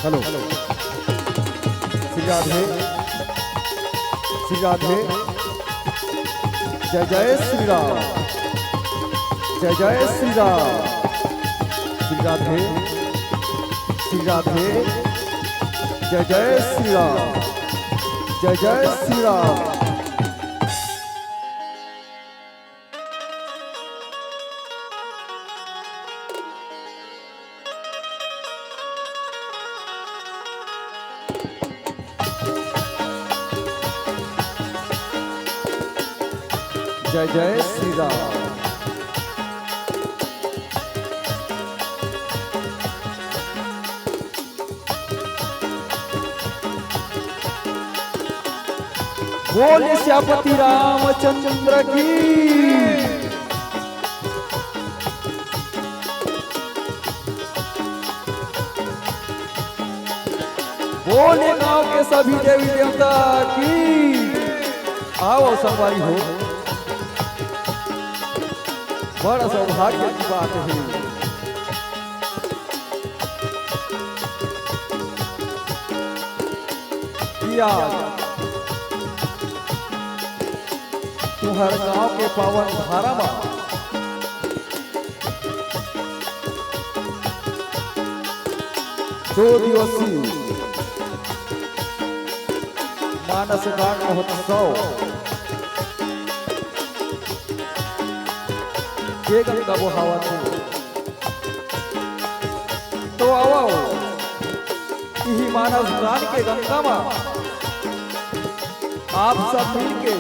Hello Shri Radhe Shri Radhe जय जय श्री राम जय जय श्री राम श्री राधे श्री राधे जय जय श्री राम जय जय श्री राम। जय जय श्री राम। बोले श्यापति रामचंद्र की। बोले गांव के सभी देवी देवता की। आओ सवारी हो, बड़ा सौभाग्य की बात है। हर गांव के पावन धारा में दो दिवसीय मानस गान महोत्सव के गंगा बहावा थे। तो आओ यही मानस गान के गंगा में आप सब मिलके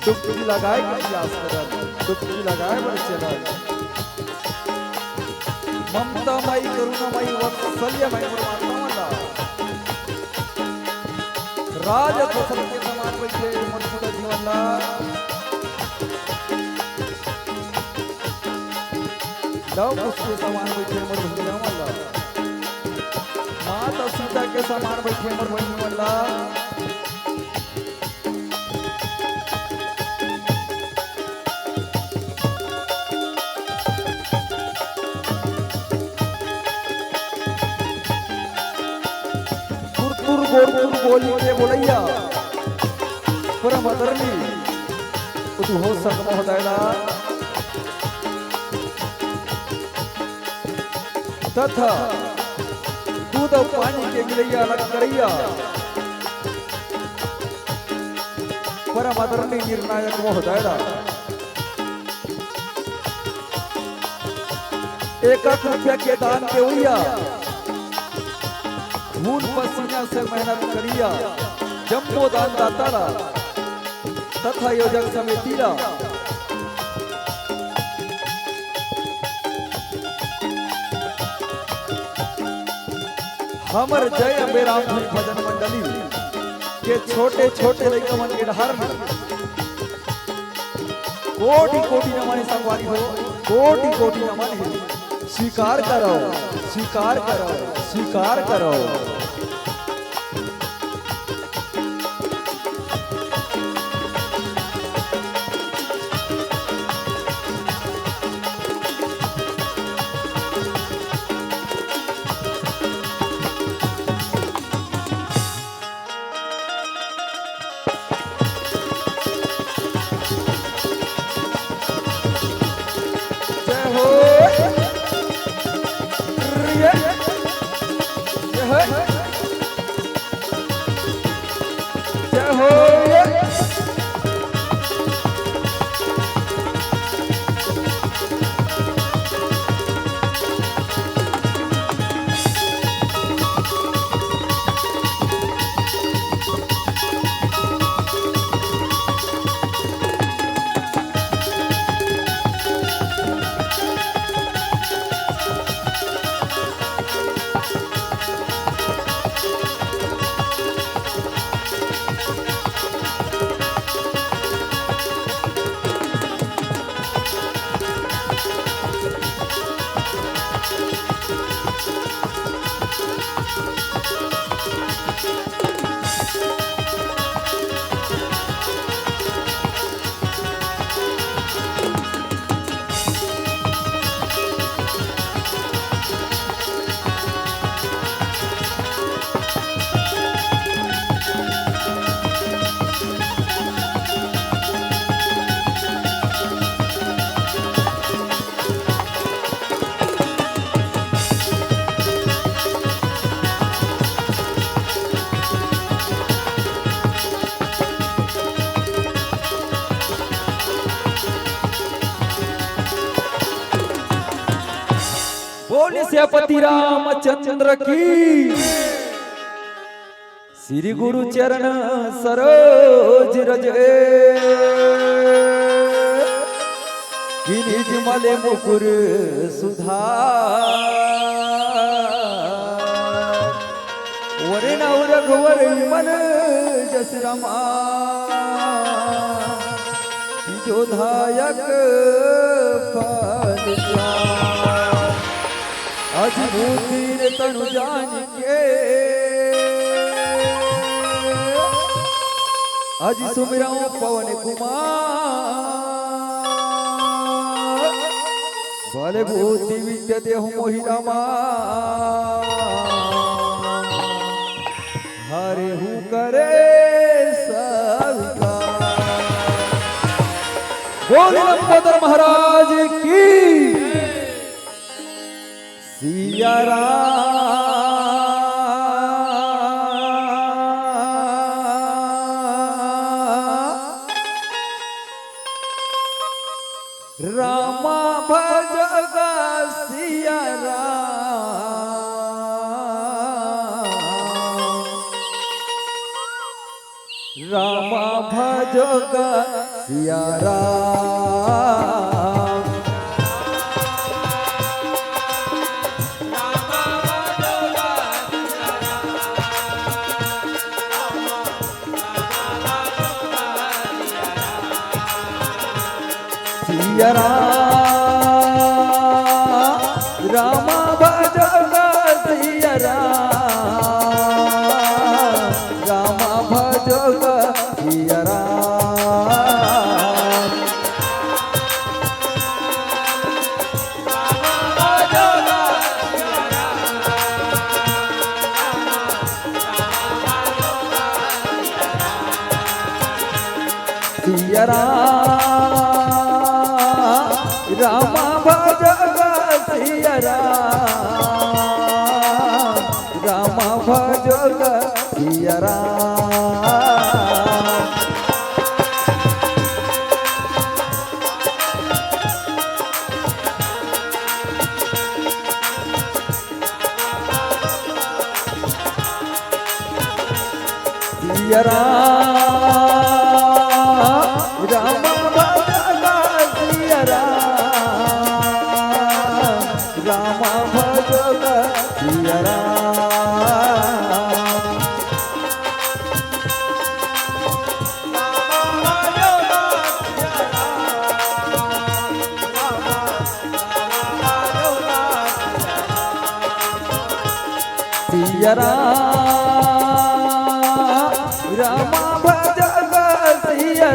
डुबकी लगाए प्रयास करन, डुबकी लगाए बड़े चलन। ममतामयी करुणामयी वात्सल्यमयी परमात्मा राज फसल के समान बैठे मधुर जीवन ला। लव पुष्प के समान बैठे मधुर जीवन ला। माता सीता के समान बैठे मधुर जीवन ला। बोली के बोलैया परम आदरणी तू हो सक महोदयना तथा दूध और पानी के मिलैया अलग करैया परम आदरणी निर्णायक महोदयना। एक रुपया के दान के हुआ खून पसीना से मेहनत करिया जम्बो दान दाता तथा योजक समिति हमर जय अम्बे राम भजन मंडली के छोटे छोटे लड़कन के ढार कोटि कोटि नमन संगवारी हो, कोटि कोटि नमन है। स्वीकार करो स्वीकार करो स्वीकार करो। जय हो बोले सेपति रामचंद्र की। श्री गुरु चरण सरोज रजे कि निज मले मुकुर सुधार। वरे नव रघुवर मन जस रमा जो धायक फल आज भूतिर तनु जान के आज सुमिरऊं पवन कुमार। भले भूति विद्या देहु मोहि रमा हरे हूँ करे सविकार। बोल लंबोदर महाराज की। सिया रामा भजगा सिया रामा भजगा सिया सिया रामा भजगा सिया रामा भजगा सिया सिया रामा भजगा सिया रामा भजगा सिया सिया रामा भजगा सिया रामा भजगा सिया सिया रामा भजगा सिया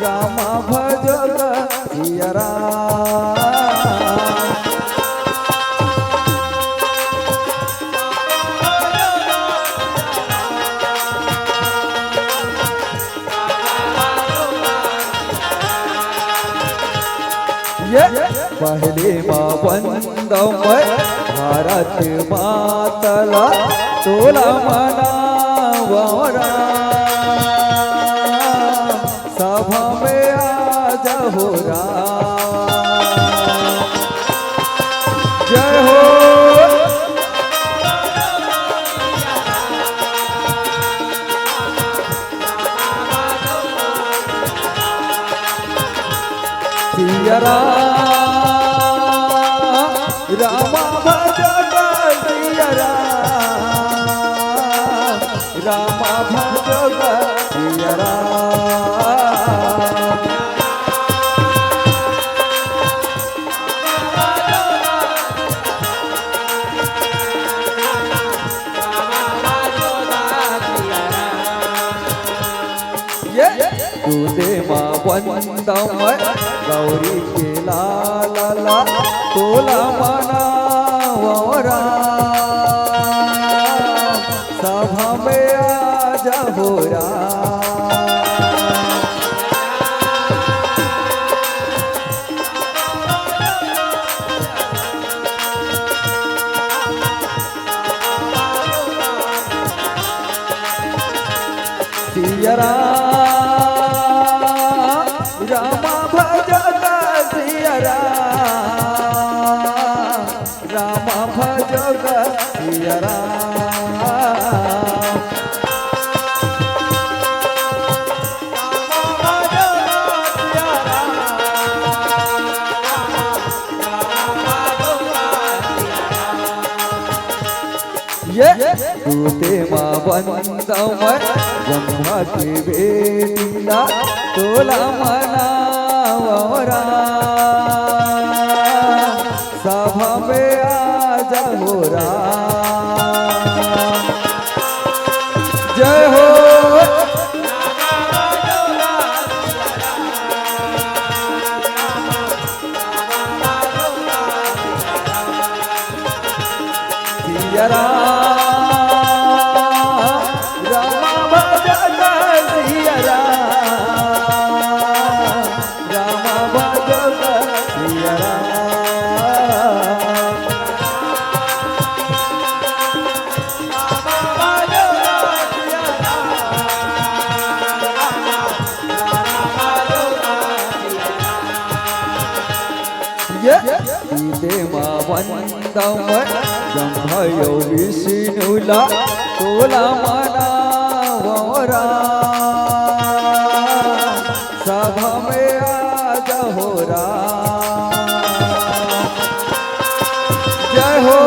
रामा भजगा सिया पहले माँ वंदमय भारत मातला तोला मनावरा सभा में आज हो जय हो। सिया रामा भजगा सिया रामा भजगा सिया दूधे माँ वंदमय गौरी के लाला तोला मनावरा सभा में आज हो सिया रामा भजगा सिया भजोग सिया राम। ये दूते माँ बंदम ब्रह्मा के बेटीला तोला मनावरा सभा में आजा हो राम। जय हो सिया राम। सीते माँ वंदम ब्रह्मयो विष्णुला तोला मनावरा सभा में आजा हो राम। जय हो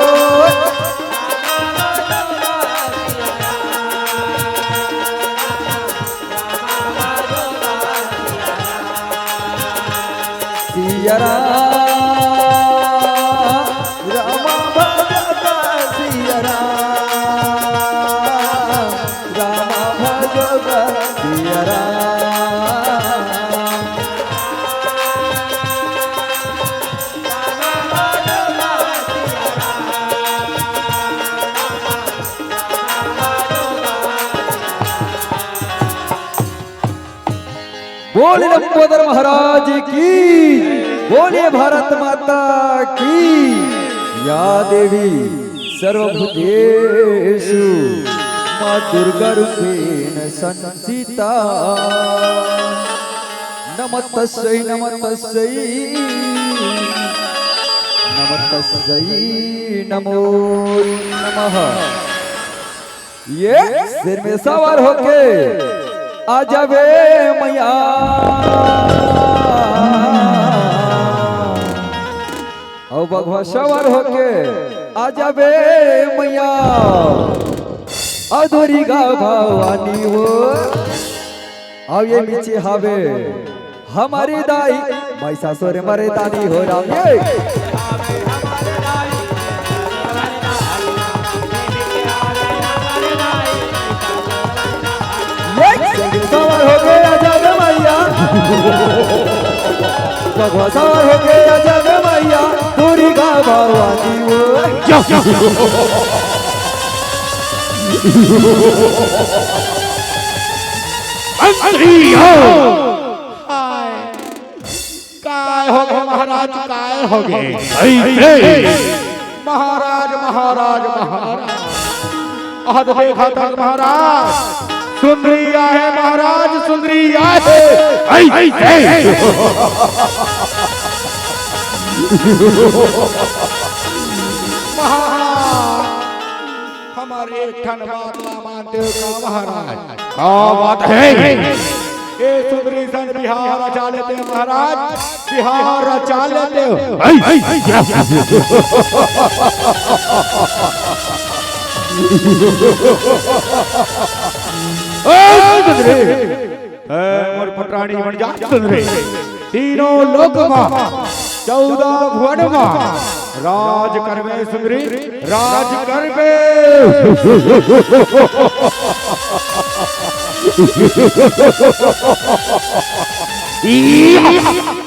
सिया राम। बोलिए लंबोदर महाराज की, बोलिए भारत माता की। या देवी सर्वभूतेषु मां दुर्गा रूपेण संस्थिता नमस्तस्यै नमस्तस्यै नमस्तस्यै नमो नमः। ये सिर में सवार होके आ जावे मैया और बघवा सवार होके आ जावे मैया अधूरी गा भवानी हो। अब ये नीचे हावे हमारी दाई महिषासुर मरे दानी हो राम। सवार हो गया जग मैया भगवा सवार हो गया जग मैया दूरी गा भवानी वो। काय हो गए महाराज, काय हो गए महाराज महाराज महाराज। अहद देखा तक महाराज सुंदरिया है महाराज, सुंदरिया है। महाराज हमारे एक ठन बात ना मानते हो महाराज। क्या बात है? ये सुंदरी सन बिहार रचा लेते हो महाराज, बिहार रचा लेते हो। मोर पटरानी बन जा सुंदरी, तीनों लोक में 14 भुवन में राज करवे सुंदरी, राज करवे।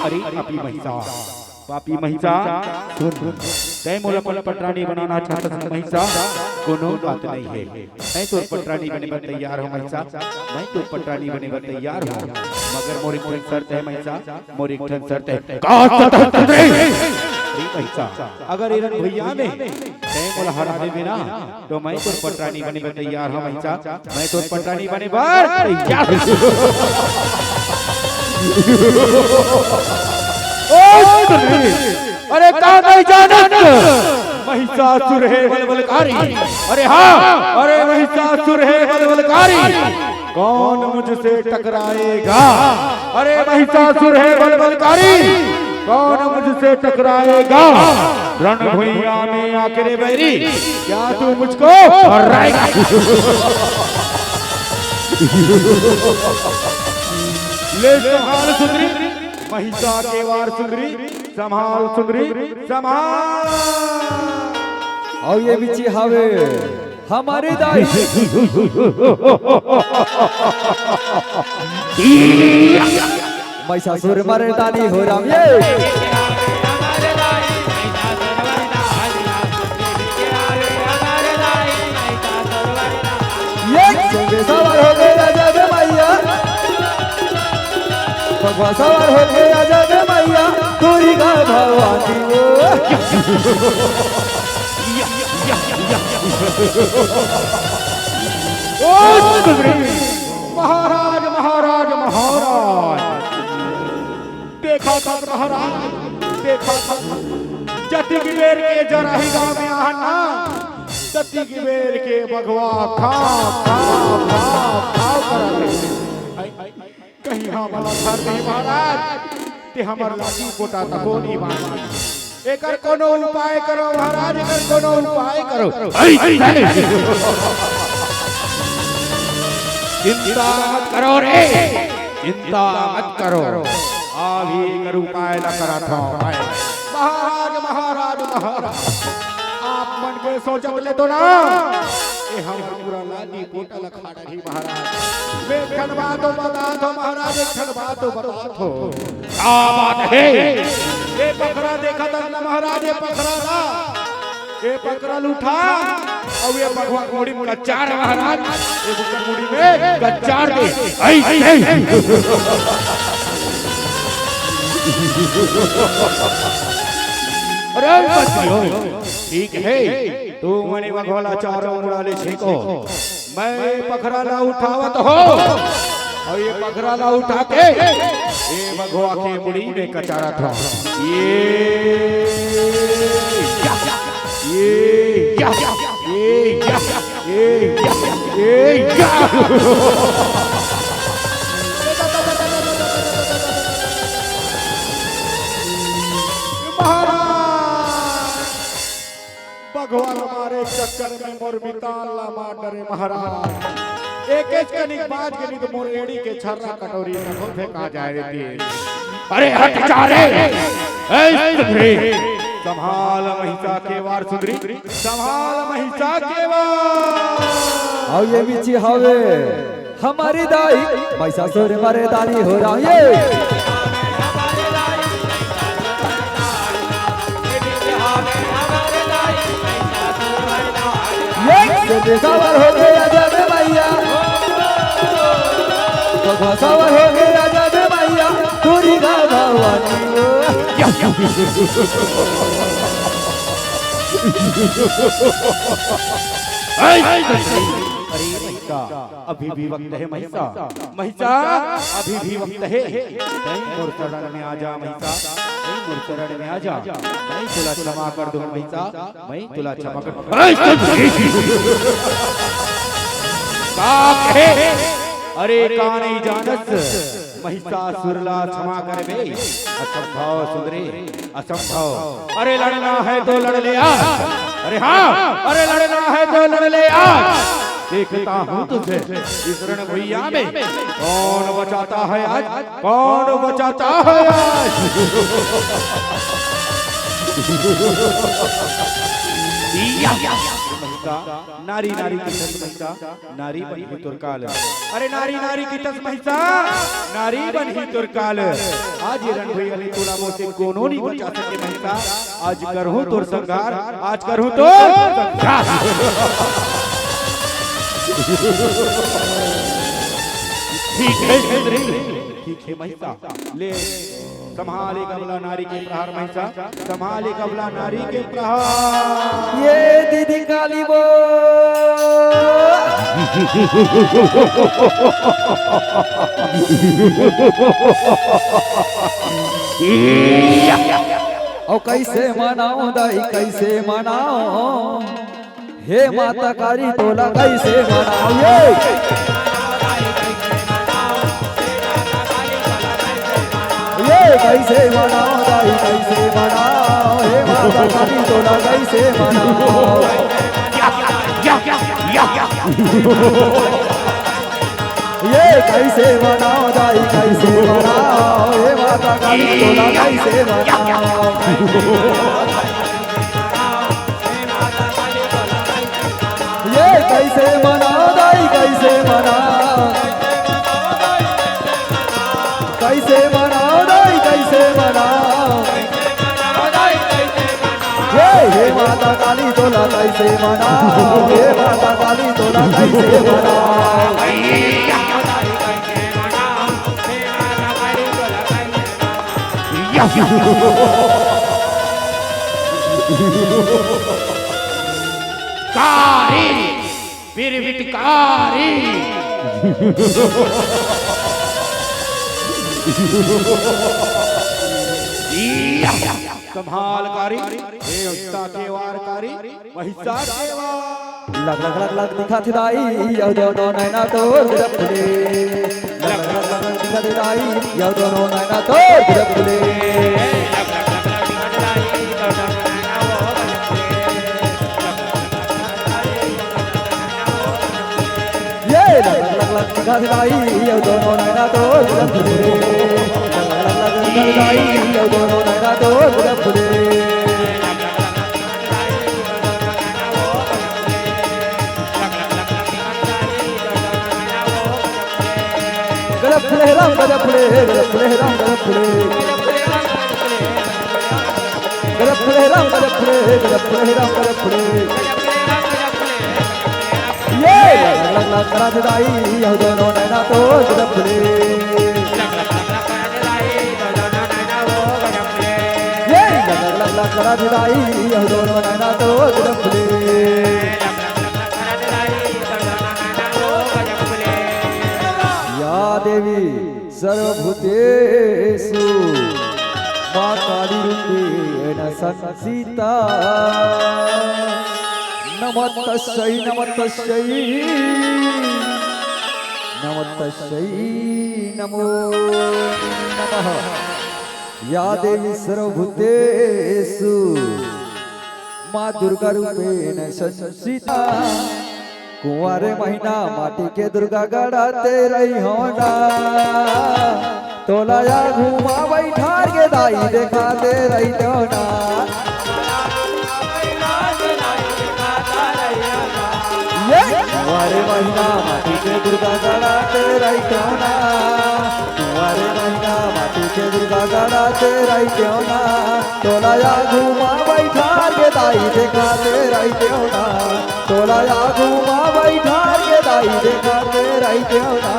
अरे पापी महिषा, पापी महिषा सुन, तय मोला पटरानी बनाना चाहता है महिषा, कोनो बात नहीं है। मैं तो पटरानी बनने पर तैयार हूँ महिषा, मैं तो पटरानी बनने पर तैयार हूँ, मगर मोरी एक शर्त है महिषा, मोरी एक शर्त है। महिषा अगर इरन भैया ने तय मोला हरा दे बिना तो मैं तो पटरानी बनने पर तैयार हूँ महिषा, मैं तो पटरानी बनने पर तैयार। अरे कहाँ नहीं जाना महिषासुर है बलबलकारी। अरे हाँ, अरे महिषासुर है बलबलकारी, कौन मुझसे टकराएगा? अरे महिषासुर है बलबलकारी, कौन मुझसे टकराएगा? रणभूमिया में आकर बैरी, क्या तू मुझको हराएगा? ले संभाल सुंदरी, महिषा के वार सुंदरी, संभाल सुंदरी संभाल। और ये बिची हवे हमारे दाई महिषासुर मर्दानी हो राम ये सवार हो गए राजा के मैया, भगवान सवार हो गए राजा के मैया, पूरी का भवानी महाराज महाराज महाराज, देखा था महाराज, देखा था जति गिबेर के जराही गांव में आना, जति गिबेर के भगवा खाव खाव खाव खाव करा कहीं हमारा घर नहीं महाराज, ते हमर लाठी कोटा तको नहीं बांधी। एकर कोनो उपाय करो महाराज, एकर कोनो उपाय करो। चिंता मत करो रे, चिंता मत करो, अभी एकर उपाय न करा था। महाराज महाराज महाराज, आप मन के सोचत ले तो ना, ए हम पूरा लाठी कोटा लखा रही महाराज। वे क्षण बात बता दो महाराज, एक क्षण बात बता दो, क्या बात है? ये पकड़ा देखा था ना महाराज, ये पकड़ा था, ये पकड़ा उठा और ये भगवान मुड़ी में कच्चार महाराज, ये बुकर मुड़ी में कच्चार दे। अरे ठीक है, तू मणि भगवाला चारों उड़ाले छेको, मैं पखराला उठावत हो, और ये पखराला उठा के ये भगवा के मुड़ी में कचारा था। भगवान हमारे चक्कर में मोर बिताला मार डरे महाराज, एक एक कनिक बाज के नहीं तो मोर एड़ी के छर्रा कटोरी में हो फेंका जाए रे। अरे हट जा रे, ए सुंदरी संभाल महिषा के वार, सुंदरी संभाल महिषा के वार। और ये बिची हवे हमारी दाई महिषासुर मर्दानी हो राम ये सवार हो गए राजा के मैया, भगवान सवार हो गए राजा के मैया, पूरी का भवानी अभी भी वक्त है महिषा, महिषा अभी भी वक्त है, मोर शरण में आ जा महिषा, मोर शरण में आ जा, मैं तुला क्षमा कर दूं महिषा, मैं तुला क्षमा कर अरे का नहीं जानस महिषासुरला क्षमा कर बे, असंभव सुंदरी असंभव। अरे लड़ना है तो लड़ ले आ, अरे हाँ, अरे लड़ना है तो लड़ ले आ, देखता हूँ तुझे इस रण भैया में कौन बचाता है आज, कौन बचाता है आज। नारी नारी की तस महिषा, नारी बनी तुरकाल, अरे नारी नारी की तस महिषा, नारी बनी तुरकाल। आज ये रण भैया ने तोला मोसे कोनो नहीं बचा सके महिषा, आज करहूँ तोर संघार, आज करहूँ तो ठीक है ठीक है महिषा, ले संभाले कबला नारी के प्रहार महिषा, संभाले कबला नारी के प्रहार। ये दीदी काली वो और कैसे मनाओ दाई कैसे मनाओ हे माता काली तोला कैसे मनाओ ये कैसे मनाओ दाई कैसे मनाओ हे माता काली तोला कैसे मनाओ ये कैसे मनाओ दाई कैसे मनाओ हे माता काली तोला कैसे मनाओ ये कैसे मनाओ दाई कैसे मनाओ कैसे मनाओ दाई कैसे मनाओ हे माता काली तोला कैसे मनाओ हे माता काली तोला कैसे मनाओ कारी विरविटकारी संभालकारी देवता केवारकारी महिषार केवा लग लग लग लग दिखा थिदाई यो दोनों नैना तोड़ दिरपुले लग लग लग लग दिखा थिदाई यो दोनों नैना तोड़ दिरपुले ये लग लग लग दिखा थिदाई यो दोनों नैना तोड़ दिरपुले लग लग लग दिखा थिदाई यो दोनों नैना तोड़ दिरपुले गजब फुले राम गजब फुले राम गजब फुले गजब फुले राम गजब फुले राम गजब फुले ये लग लग करा दिदाई यो दोनों नैना तो गजब फुले ये लग लग लग करा दिदाई यो दोनों नैना तो गजब फुले देवी सर्वभूतेषु मां काली रूपेण संसीता नमस्तस्यै नमस्तस्यै नमस्तस्यै नमो नमः या देवी सर्वभूतेषु मां दुर्गा रूपेण संसीता कुंवारे महीना माटी के दुर्गा गड़ाते रही होना तोलाया घुमा बैठार के दाई दिखाते रही होना ये कुंवारे महीना माटी के दुर्गा गड़ाते रही होना कुंवारे महीना माटी के दुर्गा गड़ाते रही होना तोलाया घुमा बैठार के दाई दिखाते रही होना तोलाया घुमा बैठार के दाई दिखाते रही होना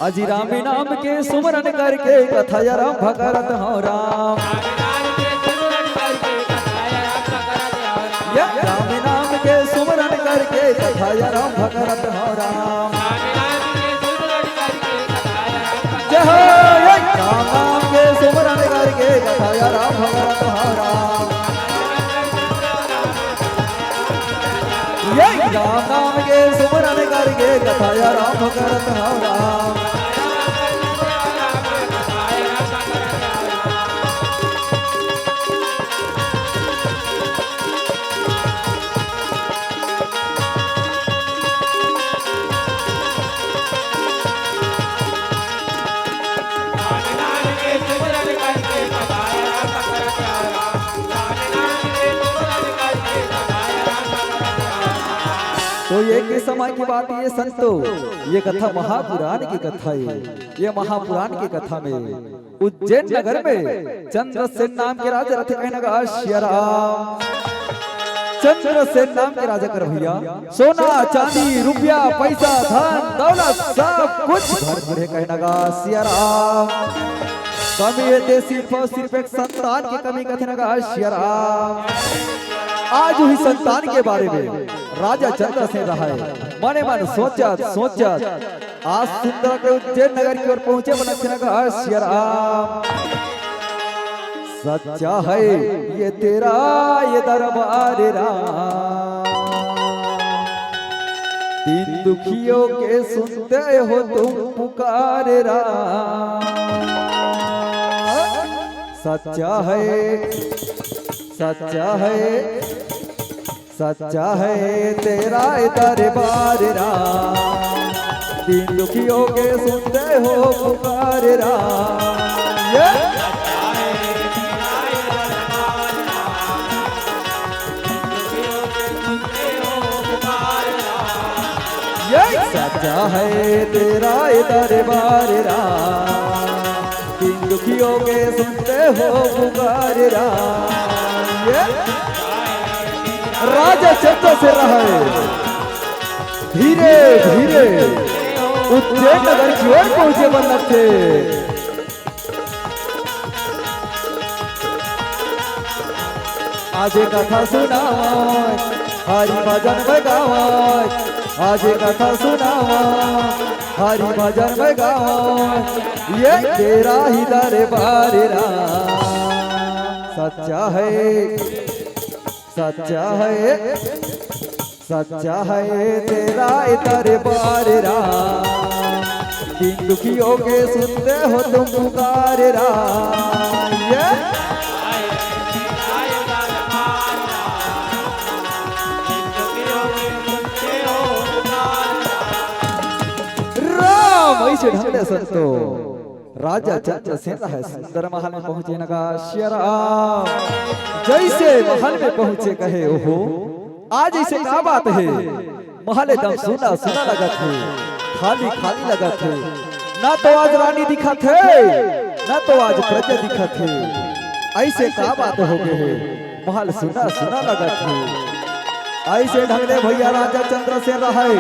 अजी राम नाम के सुमरन करके कथा राम भगरत हो राम राम नाम के सुमरन करके कथा राम भगरत हो राम जय हो राम नाम के सुमरन करके कथा राम भगरत हो राम राम नाम के सुमरन करके कथाया राम करत हौ राम। तो ये के समय की बात ये संतो, ये कथा महापुराण की कथा है। ये महापुराण की कथा में उज्जैन नगर में चंद्रसेन नाम के राजा रहते, कहने लगा श्रीराम। चंद्रसेन नाम के राजा कर भैया सोना चांदी रुपया पैसा धन दौलत सब कुछ भरपूर है, कहने लगा श्रीराम। कमी है सिर्फ एक संतान की कमी, कहने लगा श्रीराम। आज ही संतान के बारे में राजा चंद्रसेन रहा है, मने मन सोचत आज सुंदर के उज्जैन नगर की ओर पहुंचे, बोला श्रीराम। सच्चा है ये तेरा ये दरबार राम, दीन दुखियों के सुनते हो तुम पुकार राम। सच्चा है तेरा दरबार राम, दीन दुखियों के सुनते हो पुकार राम। सच्चा है तेरा दरबार राम, दीन दुखियों के सुनते हो पुकार राम। राजा चंद्रसेन रहे, धीरे धीरे उज्जैन नगर की ओर पहुंचे बल्लभ थे। आज कथा सुनावा हरि भजन बगावा, आज कथा सुनावा हरि भजन बगावा, ये तेरा ही दरबार राम। सच्चा है तेरा दरबार राम, दीन दुखियों के सुनते हो तुम पुकार राम। राम ऐसे ढंगले संतो राजा चंद्रसेन है सुंदर महल में पहुंचे, नगा श्रीराम। जैसे महल में पहुंचे कहे ओहो आज ऐसे क्या बात है, महल एकदम सुना सुना लगा थे, खाली खाली लगा थे। ना तो आज रानी दिखा थे ना तो आज प्रजा दिखा थे, ऐसे क्या बात हो गए, महल सुना सुना लगा थे। ऐसे ढंगले भैया राजा चंद्रसेन रहे,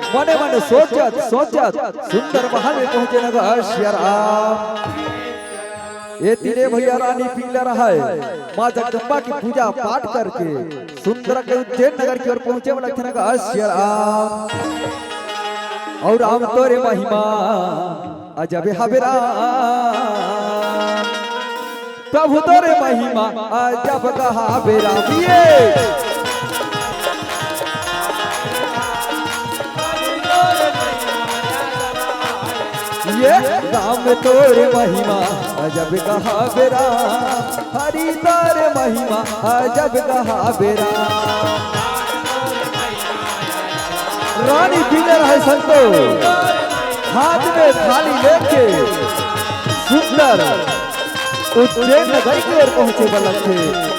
मने मन सोचत सुंदर महल में पहुंचे, लगा श्रीराम। ये तीनों भैया रानी पीला रहा है, माँ जगदम्बा की पूजा पाठ करके सुंदर के उज्जैन नगर की ओर पहुंचे, लगा श्रीराम। और राम तोरे महिमा अजब हबेरा, प्रभु तोरे महिमा अजब कहा बेरा। ये राम तोरे महिमा अजब कहा बेरा, हरि तोरे महिमा अजब कहा बेरा। रानी पीले रहे संतो, हाथ में थाली लेके सुंदर उज्जैन नगर की ओर पहुंचे बल्लभ थे।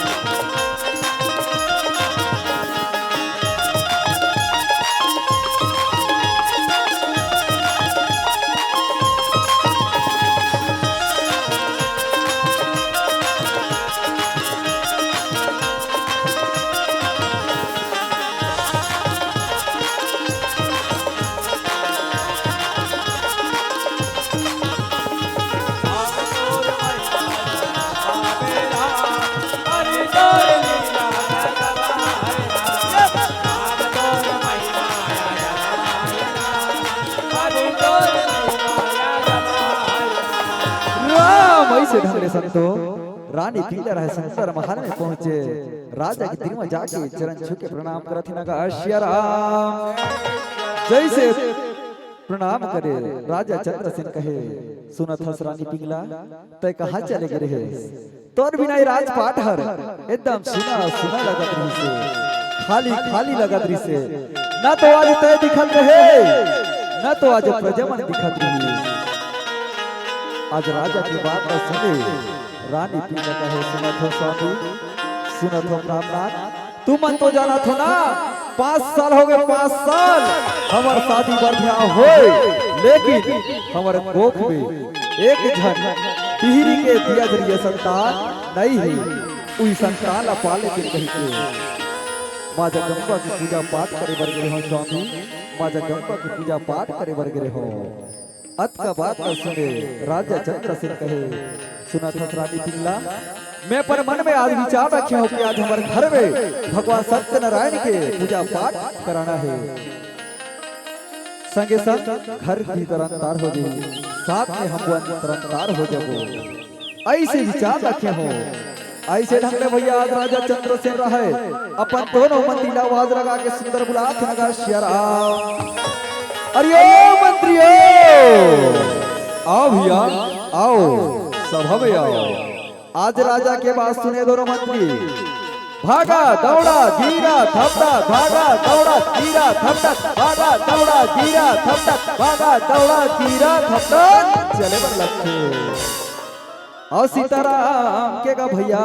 ऐसे ढंगले संतो रानी पीला रहे सुंदर महल में पहुंचे, राजा के दिल में जाके चरण छू के प्रणाम करथि, नगा श्रीराम। जैसे प्रणाम करे राजा चंद्रसेन कहे सुनत हस रानी पिंगला तय कहाँ चले गए रहे तोर बिना राजपाट हर एकदम सुना सुना लगत रही से खाली खाली लगत रही से ना तो आज तय दिखत रहे ना तो आज प्रजमन दिखत रही। आज राजा की बात न सुने रानी पिंगला कहे सुनत हो स्वामी सुनत हो ब्राह्मण तू मन तो जाना थो ना 5 साल हो गए 5 साल हमार शादी बढ़िया होए लेकिन हमारे कोख में एक जन टिहरी के दिया जरिए संतान नहीं है उई संतान ला पाले के कही के मां जगदम्बा की पूजा पाठ करे बर गए हो स्वामी मां जगदम्बा की पूजा पाठ करे बर गए हो। अत का बात न सुने राजा चंद्रसेन कहे सुना था रानी पिंगला मैं पर मन में आज विचार रखे हो कि आज हमारे घर में भगवान सत्यनारायण के पूजा पाठ कराना है संगे संग घर की तरनतार हो जाए साथ में हम तरनतार हो जाओ ऐसे विचार रखे हो। ऐसे ढंग में भैया आज राजा चंद्रसेन रहे अपन दोनों मंत्री आवाज लगा के सुंदर बुलात लगा शेरा अरे ओ मंत्रियों आओ भैया आओ सभा में आओ। आज राजा के बात सुने दोनों मंत्री भागा दौड़ा धीरा थपड़ा भागा दौड़ा धीरा थपड़ा भागा दौड़ा धीरा थपड़ा भागा दौड़ा धीरा थपड़ा चले बन लखे और सीताराम के का भैया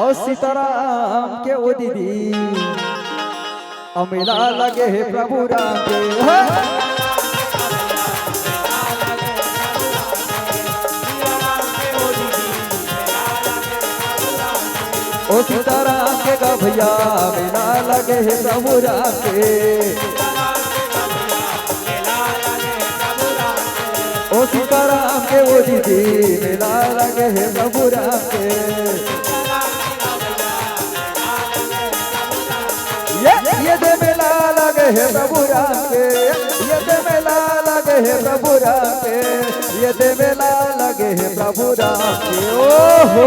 और सीताराम के ओ दीदी अमेला लगे है प्रभु राम के ओ सीताराम के का भैया मेला लगे है प्रभु राम के ओ सीताराम के वो दीदी मेला लगे है प्रभु राम के ये दे मेला लगे है प्रभु राम के ये दे मेला लगे है प्रभु राम के ये दे मेला लगे है प्रभु राम के ओ हो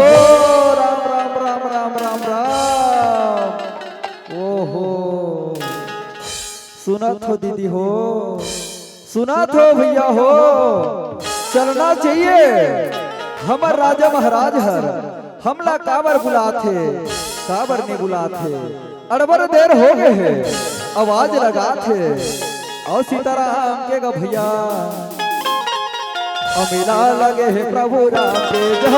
राम राम राम राम राम राम ओहो सुनत हो दीदी हो सुनत हो भैया हो चलना चाहिए हमर राजा महाराज हर हमला काबर बुलाथे काबर नहीं बुलाथे अड़बर देर हो गए है आवाज लगाथे और सीताराम के गा भैया अमेला लगे है प्रभु राम के जय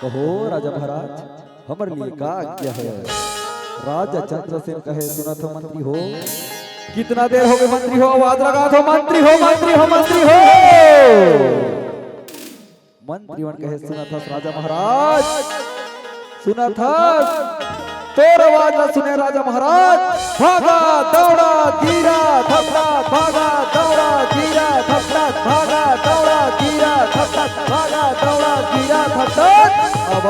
कहो राजा महाराज हमारे लिए का आज्ञा है। राजा चंद्रसेन कहे सुनत हो मंत्री हो कितना देर हो गए मंत्री हो आवाज लगा दो मंत्री हो मंत्री हो मंत्री हो मंत्रीवन कहे सुनत हस राजा महाराज सुनत हस तोर आवाज न सुने राजा महाराज भागा दौड़ा धीरा थपड़ा भागा दौड़ा धीरा थपड़ा भागा दौड़ा धीरा थपड़ा भागा दौड़ा धीरा थपड़ा अब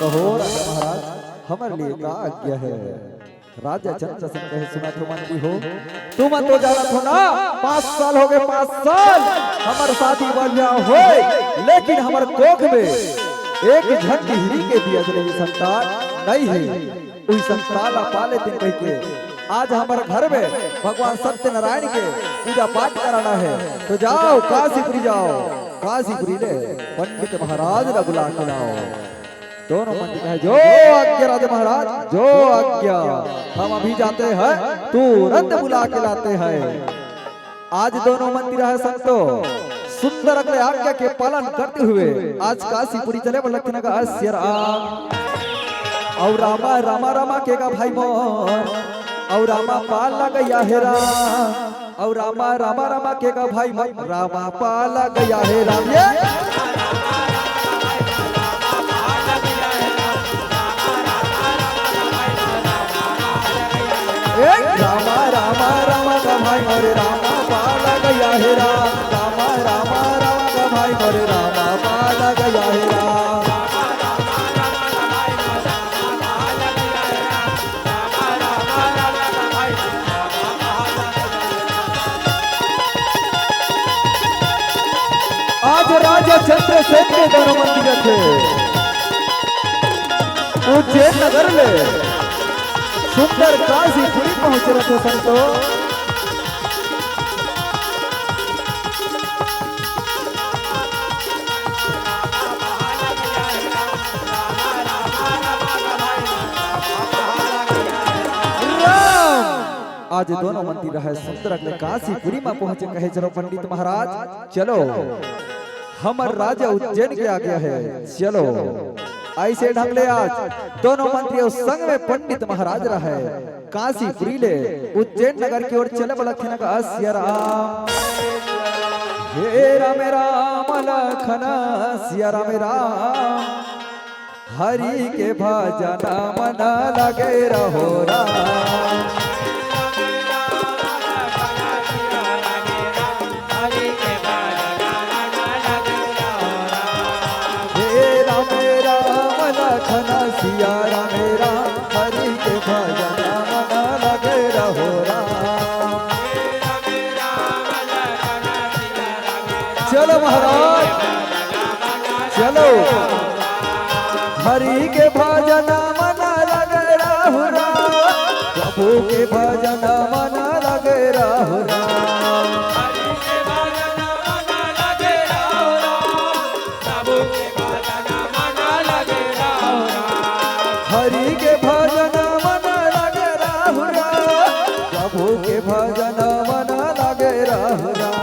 कहो राजा महाराज हमारे लिए का आज्ञा है। राजा चंद्रसेन कहे सुना तो मंत्री हो तुम तो जाना हो ना 5 साल हो गए 5 साल हमारे शादी बढ़िया हो लेकिन हमारे कोख में एक झंडी हिरी के दिया जलेगी संतान नहीं है उस संतान ला पाले दिन कह के आज हमारे घर में भगवान सत्यनारायण के पूजा पाठ कराना है तो जाओ काशीपुरी जाओ काशीपुरी ले पंडित महाराज ने बुला के लाओ। दोनों मंत्री कहे जो आज्ञा राजा महाराज जो आज्ञा हम अभी जाते हैं तुरंत बुला के लाते हैं। आज दोनों मंत्री है संतो सुंदर अगले आज्ञा के पालन करते हुए आज काशीपुरी चले लखन का सिर और रामा रामा रामा के का भाई मोर और रामा पाला गया है राम और रामा रामा रामा के का भाई मोर रामा पाला गया है राम ये रामा रामा रामा का भाई मोरे रामा पाला गया है राम रामा रामा रामा का भाई मोरे रामा पाला गया है राम आज राजा चंद्रसेन के दोनों मंदिर थे उज्जैन नगर में सुंदर काशीपुरी पहुंच रहे थे संतो आज दोनों मंदिर है सुंदर अगले काशीपुरी में पहुंचे कहे चलो पंडित महाराज चलो हमर राजा उज्जैन के आ गया है चलो ऐसे ढंग ले आज दोनों मंत्री संग में पंडित महाराज रहे काशीपुरी ले उज्जैन नगर की ओर चले लखन का सिया राम हे राम राम लखन सिया राम राम हरि के भजन मन लगे रहो राम सिया राम राम हरि के भजन मन लगे रहो राम चलो महाराज चलो हरि के भजन मन लगे रहो राम प्रभु के भजन मन लगे रहो राम हरि के भजन मन लगे राहु राम प्रभु के भजन मन लगे राहु राम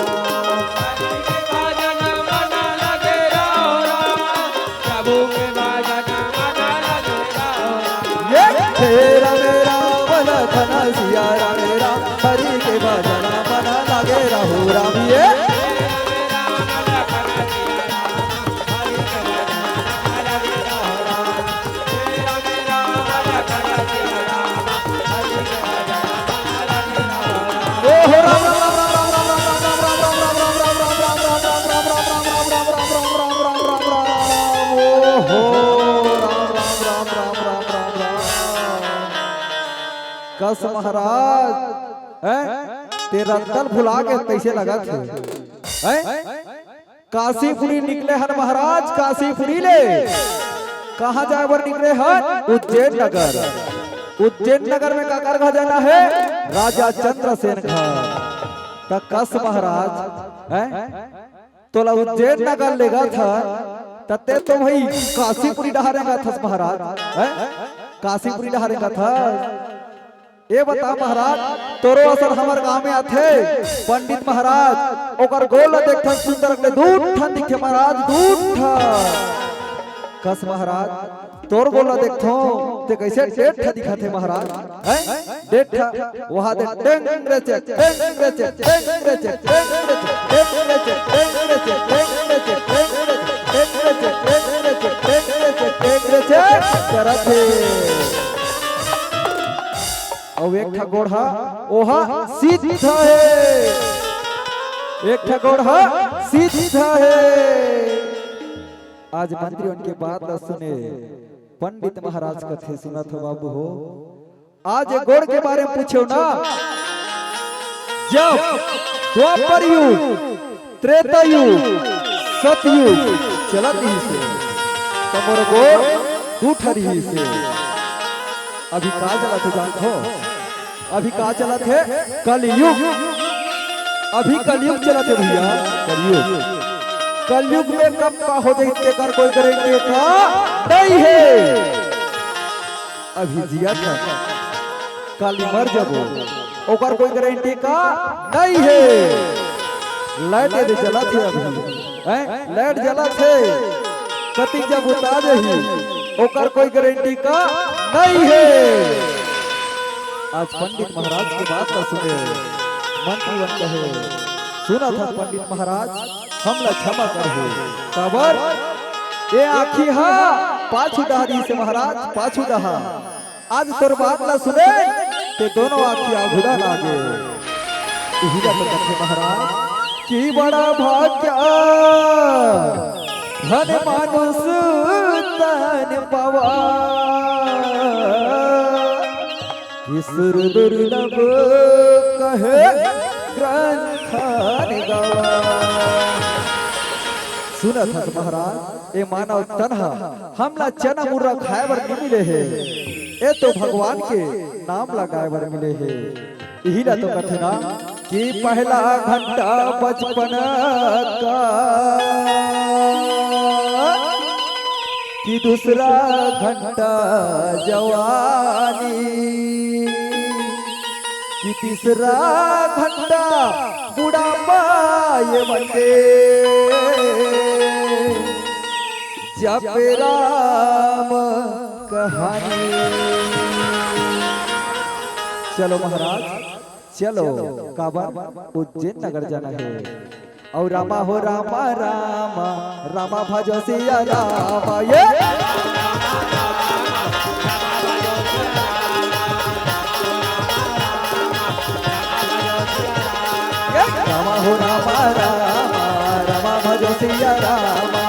हे राम राम लखन सिया राम राम हरि के भजन मन लगे राहु राम ये कस महाराज तेरा दल भुला के कैसे लगा थे काशीपुरी निकले हन महाराज काशीपुरी ले कहा जाए वर निकले हन उज्जैन नगर उज्जैन नगर में का कर जाना है राजा चंद्रसेन घर तक कस महाराज तो उज्जैन नगर लेगा था तते तो भाई काशीपुरी डहारेगा था महाराज काशीपुरी डहारेगा था ये बता महाराज तोरो असर हमार गांव में आथे पंडित महाराज ओकर गोल देखथन सुंदर अगले दूध ठन दिखे महाराज दूध कस महाराज तोर गोल देखथो ते कैसे डेढ़ ठा दिखथे महाराज हैं डेढ़ ठा वहां दे टेंग रेचे टेंग रेचे टेंग रेचे टेंग रेचे टेंग रेचे टेंग रेचे टेंग रेचे टेंग रेचे टेंग रेचे टेंग रेचे टेंग रेचे करथे और एक ठा गोढ़ा ओहा सीधा है एक ठा गोढ़ा सीधा है आज मंत्री उनके बात सुने पंडित महाराज कथे सुना था बाबू हो आज गोड़ के बारे में पूछो ना जब द्वापर युग त्रेता युग सतयुग चलत ही से तमोर गोड़ दूठर ही से अभी का चला थे जानते हो अभी का चला थे कलयुग अभी कलयुग चला थे भैया कलयुग कलयुग में कब का हो जाए कर कोई करेंगे का नहीं है अभी जिया था कल मर जब ओकर कोई गारंटी का नहीं है लाइट यदि जला थे अभी हैं लाइट जला थे कति जब उतार ही ओकर कोई गारंटी का नहीं है। आज पंडित महाराज की बात का सुने मंत्री बन कहे सुना था पंडित महाराज हमला क्षमा कर हो खबर ये आखी हा पाछू डहरी से महाराज पाछू डहा आज तोर बात ला सुने ते दोनों आखी आघुड़ा लागे हीरा तो कथे महाराज की बड़ा भाग्य धन मानुष तन पवा ईश्वर दुर्लभ कहे ग्रंथन गवा। सुना था महाराज ये मानव तनहा हमला चना मुर्रा खाए बर नहीं मिले है ये तो भगवान के नाम लगाए बर मिले है। यही ना तो कथे ना कि पहला घंटा बचपन का कि दूसरा घंटा जवानी कि तीसरा घंटा बुढ़ापा ये बंदे जप राम कहानी। चलो महाराज चलो काबा उज्जैन नगर जाना है और रामा हो रामा रामा रामा भजो सिया रामा ये रामा हो रामा रामा रामा भजो सिया रामा।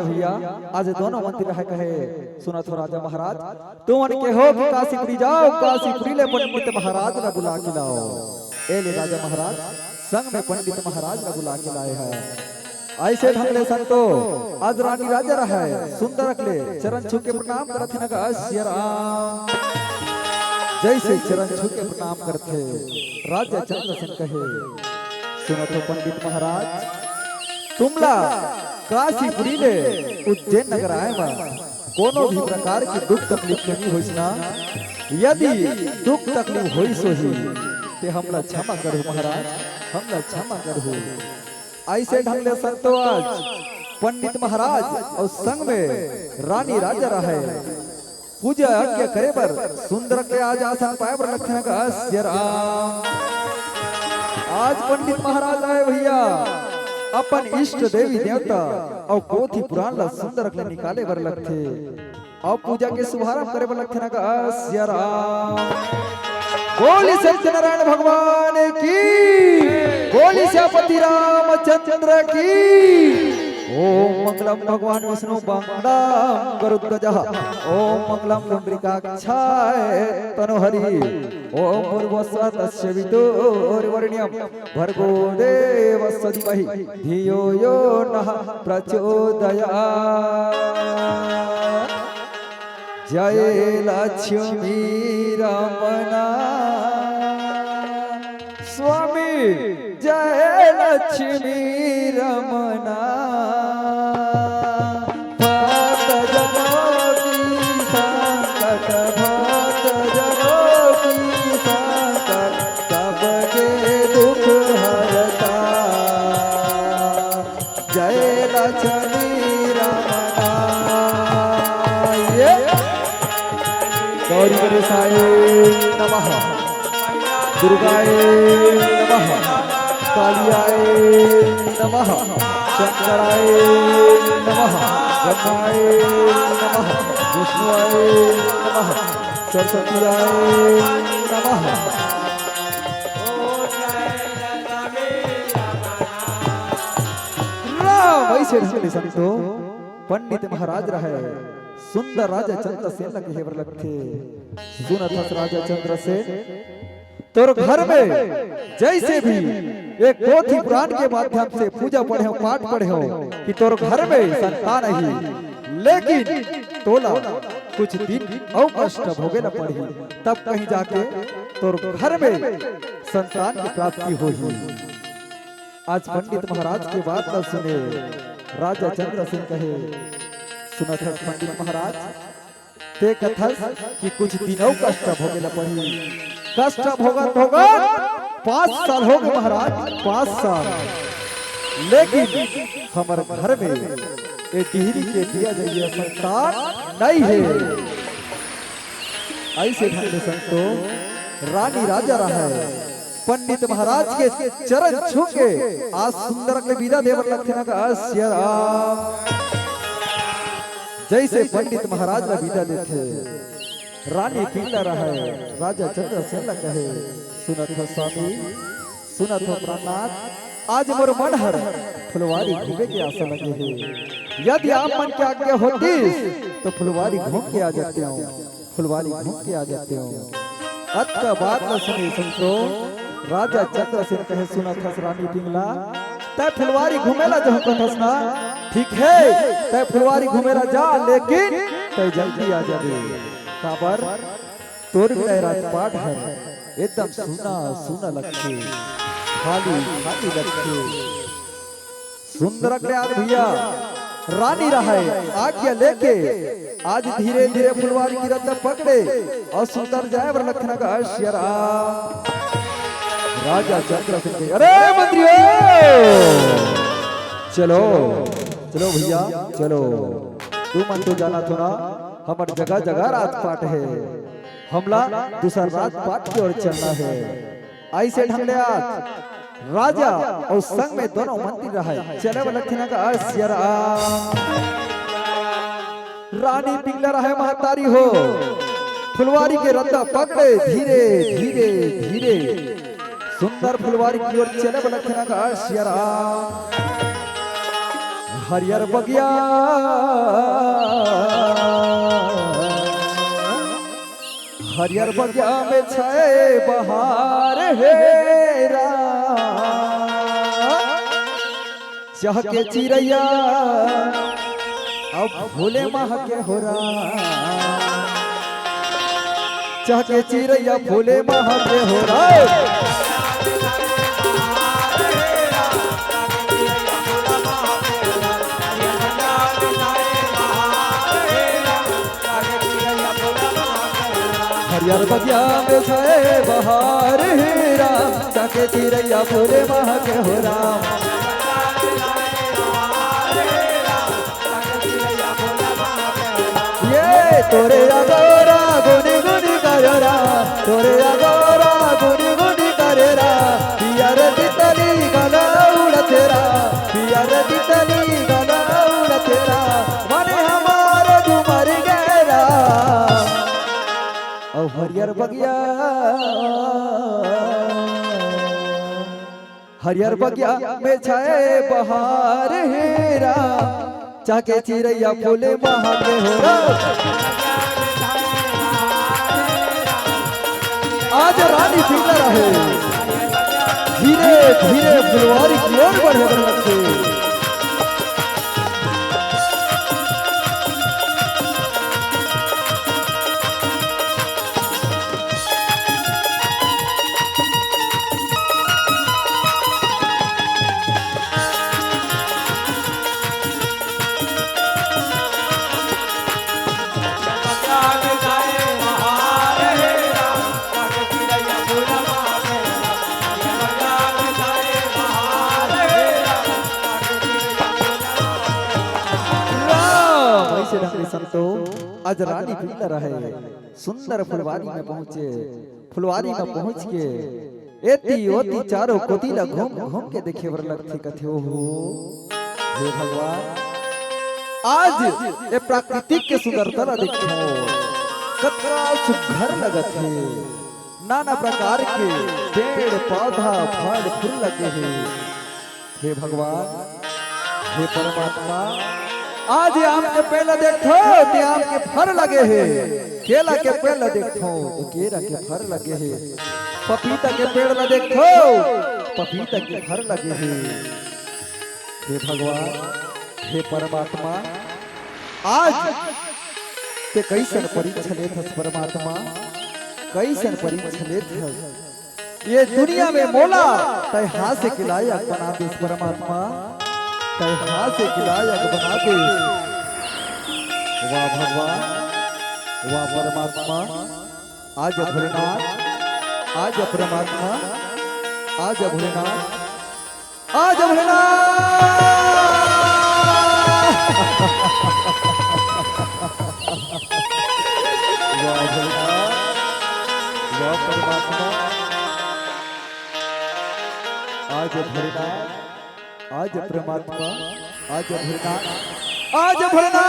भैया आज दोनों मंत्री रहे कहे सुना तो राजा महाराज तुम के हो कि काशीपुरी जाओ काशीपुरी ले पंडित महाराज ने बुला के लाओ। ए ले राजा महाराज संग में पंडित महाराज ने बुला के लाए हैं। ऐसे ढंगले संतो आज रानी राजा रहे सुंदर रखले चरण छू के प्रणाम करथे न श्री राम जैसे चरण छू के प्रणाम करथे राजा चंद्रसेन कहे सुनो तो पंडित महाराज तुमला काशीपुरी ले उज्जैन नगर आए बा कोनो भी प्रकार की दुख तकलीफ नहीं होइस ना यदि दुख तकलीफ होइस ही ते हमला क्षमा करो महाराज हमला क्षमा करो। ऐसे ढंग ले संतो आज पंडित महाराज और संग में रानी राजा रहे पूजा यज्ञ करे पर सुंदर के आज आसन पाए पर लखन का श्री राम। आज पंडित महाराज आए भैया अपन इष्ट देवी देवता और पोथी पुराण ला सुंदर के निकाले बर लगथे और पूजा के शुभारंभ करे बर लगथे का श्री राम। बोली सत्यनारायण भगवान की बोली श्यामपति रामचंद्र की। ओम मंगलम भगवान विष्णु मंगलम गरुड़ध्वजः ओम मंगलम पुंडरीकाक्षाय तनोहरि ओम भूर्भुवस्सुवः तस्य वितुर्वरेण्यं भर्गो देवस्य धीमहि धियो यो नः प्रचोदयात्। जय लक्ष्मी रमणा स्वामी जय लक्ष्मी रमणा भक्त जनों की संकट भक्त जनों की संकट सबके दुख हरता जय लक्ष्मी रमणा। गौरी गणेशाय नमः दुर्गाय नमः कालियाय नमः शंकराय नमः ब्रह्माय नमः विष्णुआय नमः सरस्वतीयाय नमः। राम ऐसे ढंग संतो पंडित महाराज रहे सुंदर राजा चंद्रसेन लगे हेवर लगथे सुनत राजा चंद्रसेन तोर घर में जैसे भी एक पोथी पुराण के माध्यम से पूजा पढ़े हो, पाठ पढ़े हो कि तोर घर में संतान ही, लेकिन तोला कुछ दिन और कष्ट भोगे न पड़ी, तब कहीं जाके तोर घर में संतान की प्राप्ति होगी। आज पंडित महाराज की बात न सुने, राजा चंद्र सिंह कहे सुनत है पंडित महाराज ते कथस कि कुछ दिनों कष्ट भोगे न पड़ी। कष्ट भोगत भोगत 5 साल हो गए महाराज, 5 साल, लेकिन हमारे घर में ये टिहरी के दिया जाइए संतान नहीं है। ऐसे ढंग से संतो रानी राजा रहा है, पंडित महाराज के चरण छू के आज सुंदर के विदा देवर लगते ना का श्री राम। जैसे पंडित महाराज ने विदा देते, रानी पिंगला रहा है, राजा चंद्रसेन कहे सुनत हो स्वामी, सुनत हो प्राणनाथ, आज मोर मन हर फुलवारी घूमे के आशा लगे है। यदि आप मन के आज्ञा होती तो फुलवारी घूम के आ जाते हो, फुलवारी घूम के आ जाते हो। अत का बात न सुनी संतो, राजा चंद्रसेन कहे सुनत हस रानी पिंगला, तय फुलवारी घूमेला जो कहतस ना, ठीक है तय फुलवारी घूमेला जा, लेकिन तय जल्दी आ जाबे। काबर तोर भी राजपाट है, एकदम सुना सुना लगते, खाली खाली लगते, सुंदर यार भैया रानी रहे आज्ञा लेके आज धीरे धीरे फुलवारी की रद्द पकड़े और सुंदर जाए वर लखना का श्री राम। राजा चंद्रसेन, अरे मंत्रियों चलो चलो भैया चलो, तू मन तो जाना तो ना हमार जगह जगह राजपाट है, हमला दूसरा राजपाट की ओर चलना है। ऐसे ढंग आज राजा और संग में दोनों मंत्री रहे, चले लखना का श्री राम। रानी पिंगला रहे महतारी हो, फुलवारी के रद्दा पकड़े धीरे धीरे धीरे सुंदर फुलवारी की ओर चले लखना का श्री राम। हरियर बगिया हरियर बगिया में छाए बहार हेरा, चाह के चिड़ैया अब भोले माह के हो रहा, चाह के चिड़ैया भोले माह के हो रहा। हरियर बगिया में छाए बहार हेरा, चाके चिड़ैया भोले माह के हो राम। ये तोरे अगोरा गुनी गुनी करेरा, तोरे अगोरा गुनी गुनी करेरा, पियर तितली गला उड़तेरा, पियर तितली गला उड़तेरा, मने हमारे झूमर गेरा। और हरियर बगिया हरियर बगिया में छाए बहार हेरा, चाके चिड़ैया फूले महा के हो रहा। आज रानी पिंगला रहे, धीरे धीरे फुलवारी की ओर बढ़े लगते। संतो आज रानी पिंगला रहे, सुंदर फुलवारी में पहुंचे, फुलवारी में पहुंच के एती ओती चारों कोतिला घूम घूम के देखे वर लगती कथे हो हे भगवान, आज ये प्राकृतिक के सुंदरता देखो, कतरा सुघर लगत है, नाना प्रकार के पेड़ पौधा फल फूल लगे हैं। हे भगवान, हे परमात्मा, आज आम के पेड़ देखो ते आम के फर लगे है, केला के पेड़ देखो तो केला के फर लगे है, पपीता के पेड़ देखो पपीता के फर लगे है। हे भगवान, हे परमात्मा, आज ते कैसन परीक्षा लेत हस परमात्मा, कैसन परीक्षा लेत हस। ये दुनिया में मोला तय हाथ से खिलायक बना दे परमात्मा, तय हाथ से खिलायक बना दे। वाह भगवान, वाह परमात्मा, आज भोलेनाथ, आज परमात्मा, आज भोलेनाथ, आज भोलेनाथ। वाह भोलेनाथ, वाह परमात्मा, आज भोलेनाथ, आज परमात्मा, आज भोलेनाथ, आज भोलेनाथ।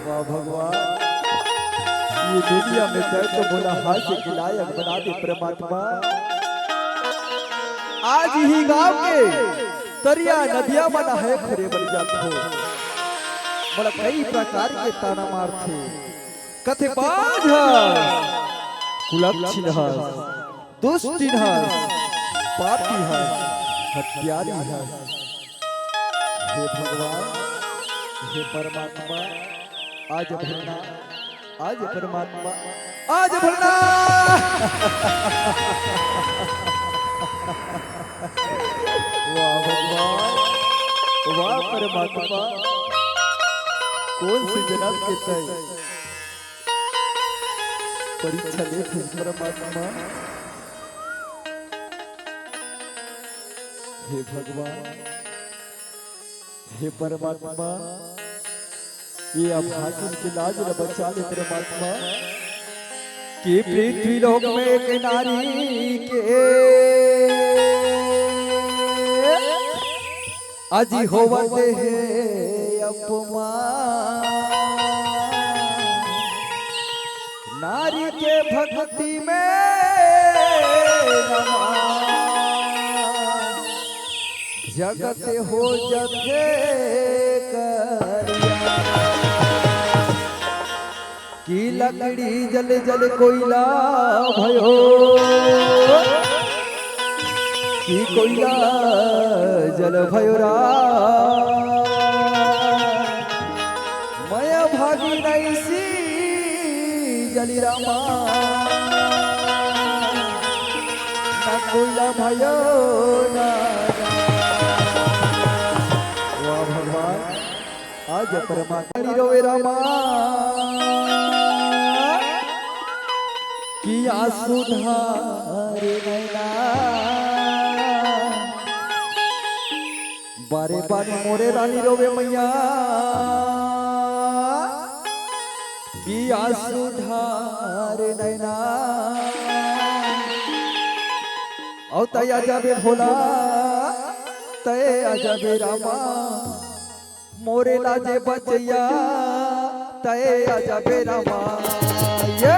वाह भगवान, ये दुनिया में चाहे तो बोला हाथ से खिलायक बना दे परमात्मा। आज ही गांव के तरिया नदिया बना है खरे बन जाते हो, बोला कई प्रकार के ताना मारते, कथे बाज है, कुलक्षण है, दुष्टिन है, पापी है, हत्यारी है। हे भगवान, हे परमात्मा, आज भोलेनाथ, आज परमात्मा, आज भोलेनाथ। वाह भगवान, वाह परमात्मा, कौन से जन्म के तय परीक्षा लेते परमात्मा। हे भगवान, हे परमात्मा, ये अभागिन की लाज न बचा ले परमात्मा, कि पृथ्वी लोक में एक नारी के अजी होवते है अपमान, नारी के भक्ति में जगत हो जथे करिया, की लकड़ी जल जल कोयला भयो, की कोयला जल भयो रा, मया भागी नैसी जली रामा, ना कोयला भयो ना। वाह भगवान, आज परमात्मा रोवे रामा, किया सुधार नैना, बारे बारे मोरे रानी रोवे मैया, किया सुधार नैना। औ तय आजाबे भोला, तय आजाबे रामा, मोरे लाजे बचैया, तय आजाबे रामा। ये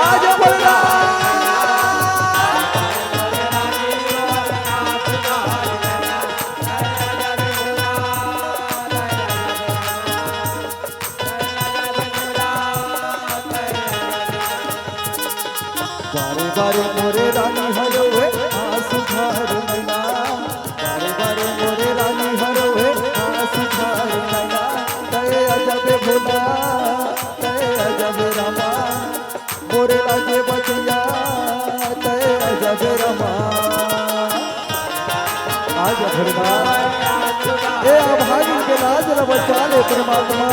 आज भोला, बारे बारे मोरे रानी हरो है आंसू धार नैना, बारे बारे मोरे रानी हरो है आंसू धार नैना, तय अजबे भोला, तय अजबे रामा, मोरे लागे बचिया, तय अजबे रामा। आज भोलेनाथ, ये अभागिन के लाज न बचा ले परमात्मा।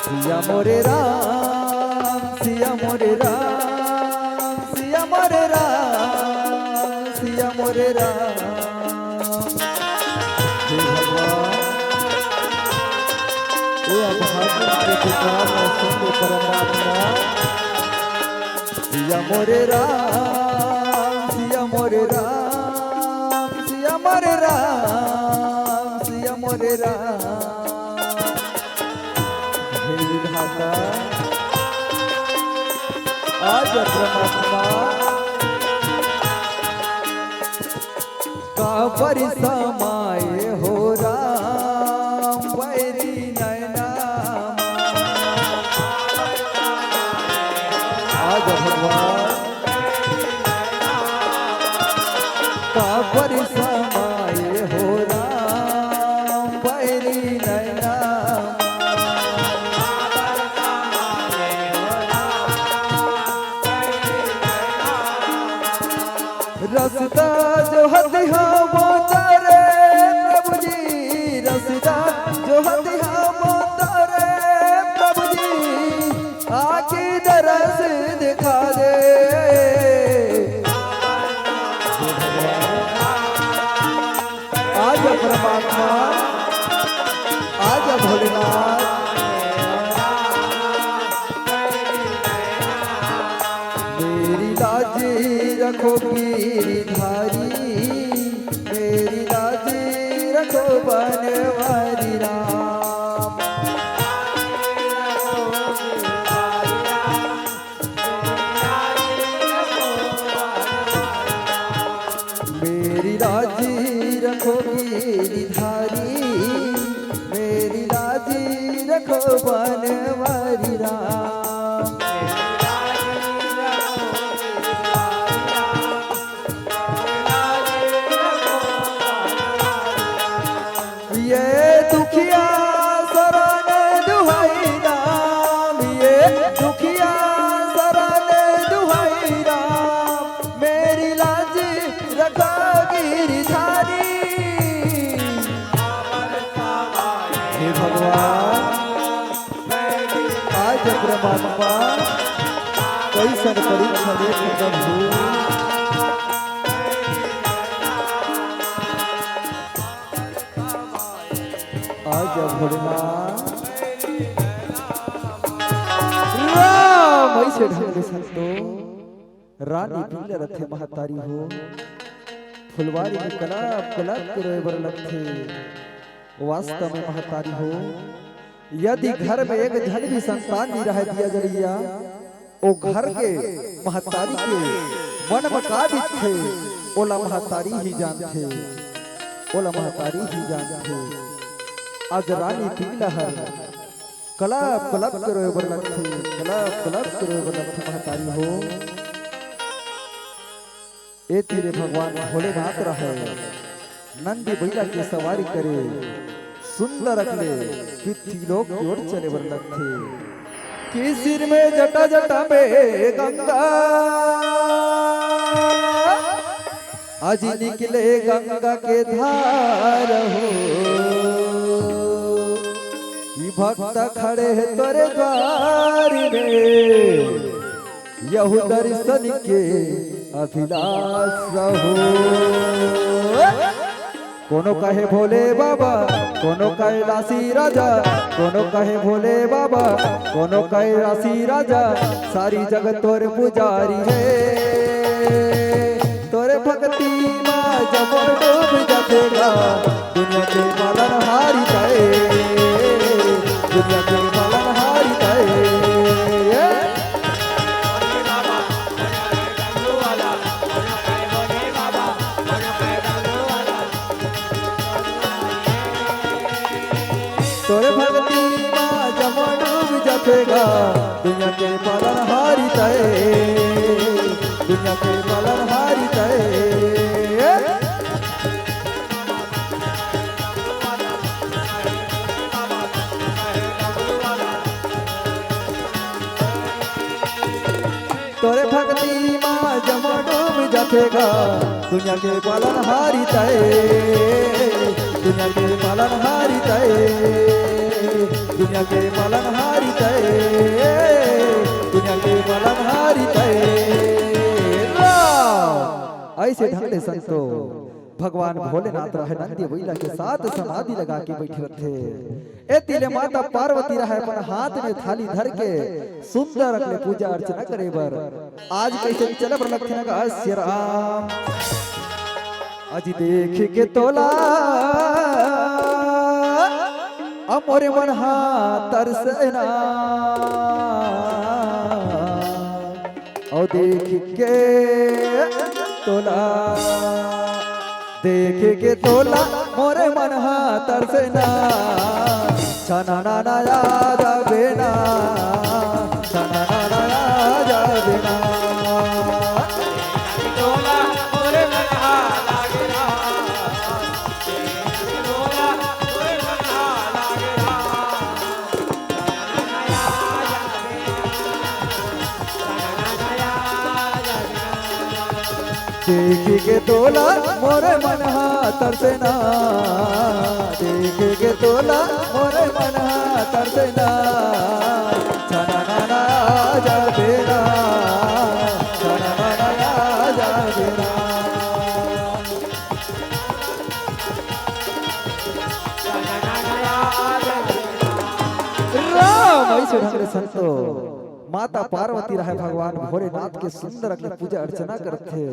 सिया मोरे राम, सिया मोरे राम, सिया मोरे राम, सिया मोरे राम। हे भगवान, ये अभागिन के पुकार न सुन परमात्मा। सिया मोरे राम, सिया मोरे राम, सिया मोरे राम, सिया मोरे राम हे विधाता आज परमात्मा का परिसमाए हो राम बैरी नैना आज भगवान का परिसमाए हो राम बैरी नैना रसदा जो हदिया मोतारे प्रभु जी रसदा जो हदिया मोतारे प्रभु जी आके दरस दिखा दे आज परमात्मा आज भोलेनाथ मेरी लाजी रखो गिरधारी मेरी लाजी रखो बनवारी राम मेरी लाजी रखो गिरधारी मेरी लाजी रखो बनवारी राम ये दुखिया शरण दुहाई राम ये दुखिया शरण दुहाई राम मेरी लाज रखा गिरधारी हे भगवान आज परमात्मा कैसन परीक्षा देख प्रभु आज भोलेनाथ राम ऐसे ढंग संतो रानी पीले रथे महतारी हो फुलवारी में कलाप कलाप करे बर लखे वास्तव में महतारी हो यदि घर में एक धन भी संतान नहीं रह दिया जरिया ओ घर के महतारी के मन मकाबित थे ओला महतारी ही जानते ओला महतारी ही जानते आज रानी पीला है कलाप कलाप करो बरलथे कलाप कलाप करो बरलथे महतारी हो ए तेरे भगवान भोलेनाथ रहे नंदी बैला की सवारी करे सुंदर अगले पृथ्वी लोक की ओर चले बरलथे कि सिर में जटा जटा में गंगा आज निकले गंगा के धार हो भक्त खड़े है तोरे द्वार में यहू दर्शन के अभिलाष हो कोनो कहे भोले बाबा कोनो कहे राशि राजा कोनो कहे भोले बाबा कोनो कहे राशि राजा सारी जगत तोरे पुजारी है तोरे भक्ति में जब डूब जाएगा दुनिया के पालनहारी जाए दुनिया के पालनहारी जाए तोरे भक्ति में जब डूब जाएगा दुनिया के पालनहारी जाए दुनिया के पालनहारी जाए तोरे भक्ति माँ जमा डूब जाएगा दुनिया के पालनहारी तय दुनिया के पालनहारी तय दुनिया के पालनहारी तय दुनिया के पालनहारी तय ऐसे ढंग से संतो भगवान भोलेनाथ रहे नंदी बैला के साथ समाधि लगा के बैठे थे ए तिले माता पार्वती रहे अपन हाथ में थाली धर के सुंदर रखले पूजा अर्चना करे बर आज कैसे चले बर लखन का श्री राम आज देख के तोला अमोरे मन हा तरसना और देख के तोला देख के तोला मोरे मन हा तरसना छना ना ना याद बेना छना ना ना याद बेना तोला मोरे मन हा लागेला तोला मोरे मन हा लागेला देख के तोला मोरे मन हा तरसना देख के तोला मोरे मन हा तरसना छना ना ना जा बेना छना ना ना जा बेना राम ऐसे ढंग से संतो माता पार्वती रहे भगवान भोलेनाथ के सुंदर के पूजा अर्चना करते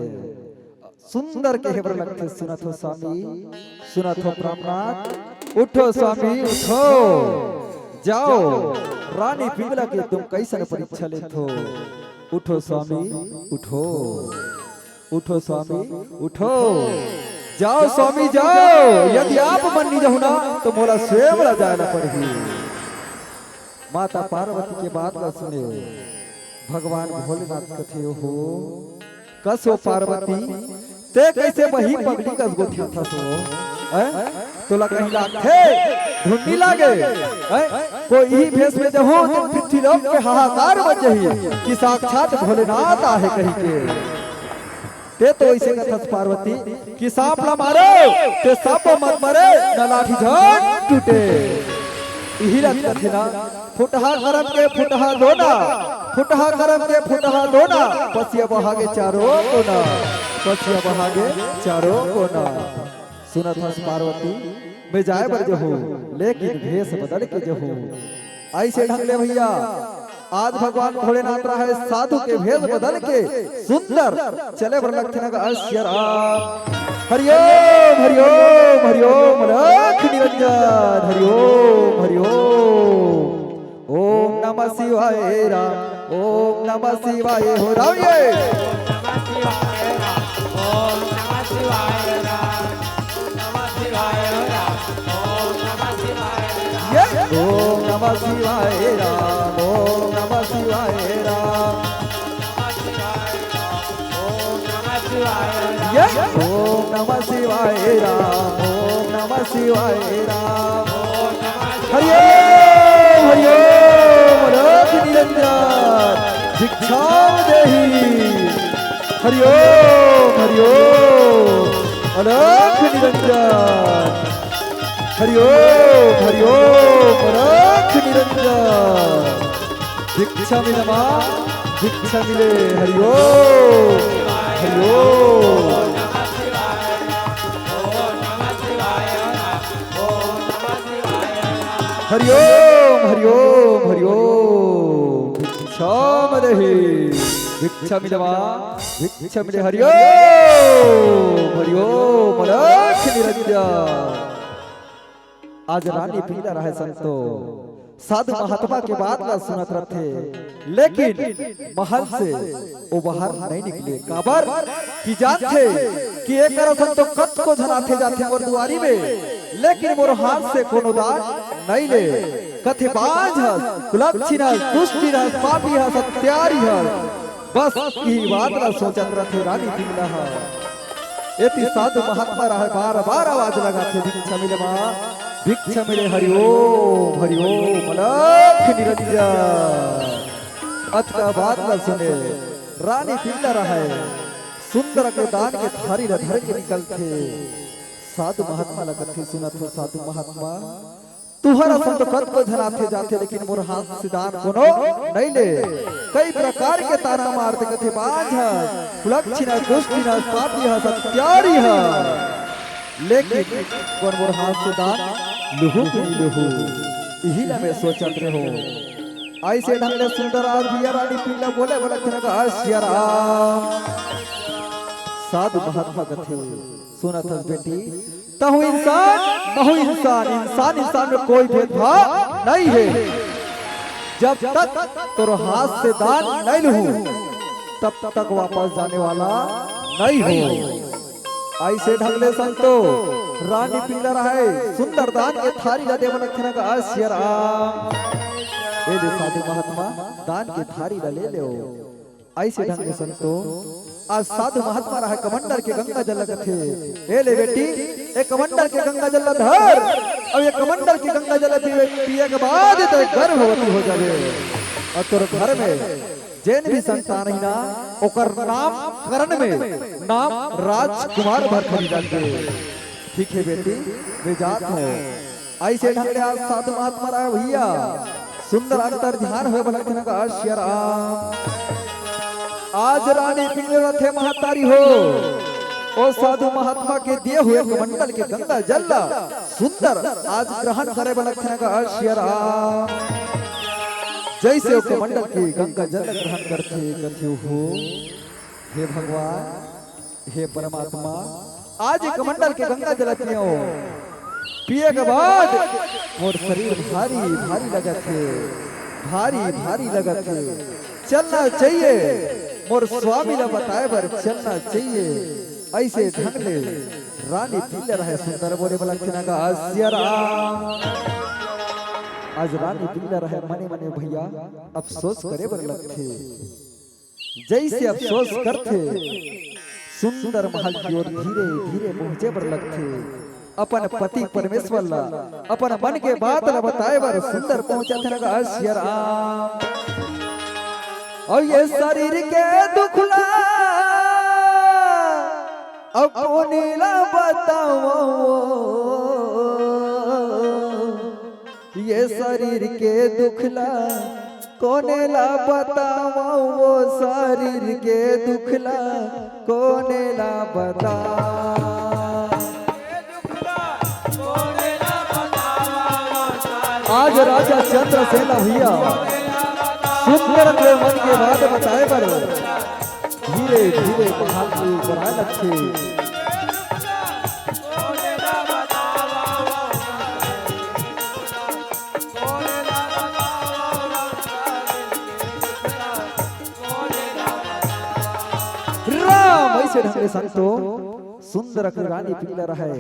सुंदर के हेबर लगते सुनत हो स्वामी सुनत हो ब्रह्मनाथ उठो स्वामी उठो जाओ रानी पिंगला के तुम कैसन परीक्षा लेते हो उठो स्वामी उठो उठो स्वामी उठो जाओ स्वामी जाओ यदि आप मन नहीं जाओ ना तो मोला स्वयं ला जाना पड़ेगी माता पार्वती के बात का सुने भगवान भोलेनाथ कथे हो कसो पार्वती ते कैसे वही पगड़ी कस गोथिया था तो लग कहीं लागे ढूंढी लागे कोई ही भेष में जहो तो पृथ्वी लोक पे हाहाकार मच जही कि साक्षात भोलेनाथ आहे कहीं के ते तो ऐसे कथस पार्वती कि सांप ला मारो ते सांप मत मरे न लाठी झट टूटे यही रखता थे ना फुटहा करम के फुटहा दोना फुटहा करम के फुटहा दोना पसिया बहागे चारों कोना पसिया बहागे चारों कोना सुनत हस पार्वती मैं जाए बर जहू लेकिन भेष बदल के जहू ऐसे ढंग ले भैया आज भगवान भोलेनाथ रहा है साधु के भेष बदल के सुंदर चले बर लगते ना अश्य राम हरिओम हरिओम हरिओम लख निरंजन हरिओम हरिओम ओम नमः शिवाय राम ओम नमः शिवाय हो राम ये ओम नमः शिवाय राम नमः शिवाय राम ओम नमः शिवाय ये ओम नमः शिवाय राम ओम नमः शिवाय राम ओम नमः शिवाय ये ओम नमः शिवाय राम ओम नमः शिवाय राम हरिओम हरिओम रख निरंजन भिक्षा देहि हरिओम हरिओम अलख निरंजन हरिओम हरिओम अलख निरंजन भिक्षा मिलमा भिक्षा मिले हरिओम हरिओम हरिओम हरिओम हरिओम भिक्षा देहि भिक्षा मिलवा भिक्षा मिले हरिओम हरिओम अलख निरंजन आज रानी पीला रहे संतो साधु महात्मा के बात ना सुनत रथे लेकिन महल से वो बाहर नहीं निकले काबर कि जाते कि एक संतो कत को झनाथे जाते मोर दुआरी में लेकिन मोर हाथ से कोनो दान नहीं ले कथे बाज कुलक्षी न दुष्टी न पापी है सत्यारी है बस यही बात ना सोचत रथे रानी पीला है एति साधु महात्मा रहे बार बार आवाज लगाते भिक्षा मिले मां भिक्षा मिले हरिओम हरिओम अलख निरंजन अत का बात न सुने रानी पीला रहे सुंदर के दान के थारी धर के निकलते साधु महात्मा लगते सुनत हो साधु महात्मा तुहरा संत कत को धराते जाते लेकिन मोर हाथ से दान कोनो नहीं ले कई प्रकार के ताना मारते कथे बाज है कुलक्षी न दुष्टी न पापी है सत्यारी है लेकिन कौन मोर हाथ से दान लुहु लुहु यही ना मैं सोचत रहो ऐसे ढंग ले सुंदर आज भी रानी पीला बोले बोले थे आश्या राम साधु महात्मा कथे सुनत बेटी तहु इंसान बहु इंसान, इंसान इंसान में कोई भेदभाव नहीं है। जब तक तोर हाथ से दान नहीं लूं तब तक वापस जाने वाला नहीं हो। ऐसे ढंगले संतो रानी पिंगला है सुंदर दान के थारी ला देव लखन का आश्चर्य ए ले साधु महात्मा दान के थारी ला ले लो। ऐसे ढंगले संतो आज साधु महात्मा रहा कमंडल के गंगा जल थे। ए ले बेटी ए कमंडल के गंगा जल धर और ये कमंडल की गंगा जल पिए के बाद तो गर्भवती हो जावे और तोर घर में जैन भी संतान ही ना ओकर नाम करण में नाम राजकुमार भर खरीदा दे। ठीक है बेटी वे जात हो। ऐसे ढंग आज साधु महात्मा रहा भैया सुंदर अंतर ध्यान हुए बलखन का आश्चर्य आज रानी पिंगला थे महातारी हो ओ साधु महात्मा के दिए हुए कमंडल के गंगा जल सुंदर आज ग्रहण करे बलखन का आश्चर्य जैसे वो कमंडल की गंगा जल ग्रहण करते कथ्यु हो। हे भगवान हे परमात्मा आज कमंडल के गंगा जल पिए के बाद मोर शरीर भारी भारी लगत है, भारी भारी लगत है। चलना चाहिए मोर स्वामी ने बताए बर चलना चाहिए। ऐसे ढंग ले रानी पिंगला रहे सुंदर बोले बलखन का आश्चर्य आज रानी पिंगला रहे मने मने भैया अफसोस करे बर लगथे। जैसे अफसोस करथे सुंदर महल की ओर धीरे धीरे पहुंचे बर लगथे। अपन पति परमेश्वर ला अपन मन के बात ला बताए बर सुंदर पहुंचा थे का आश्चर्य और ये शरीर के दुखला अब कोने ला बताओ ये शरीर के दुखला कोने ला बताओ वो शरीर के दुखला कोने ला बता आज राजा चंद्रसेन भैया सुंदर के मन के बात बताए पर धीरे धीरे महान की कराए लक्ष्य ढंगे संतो सुंदर रानी पिंगला रहे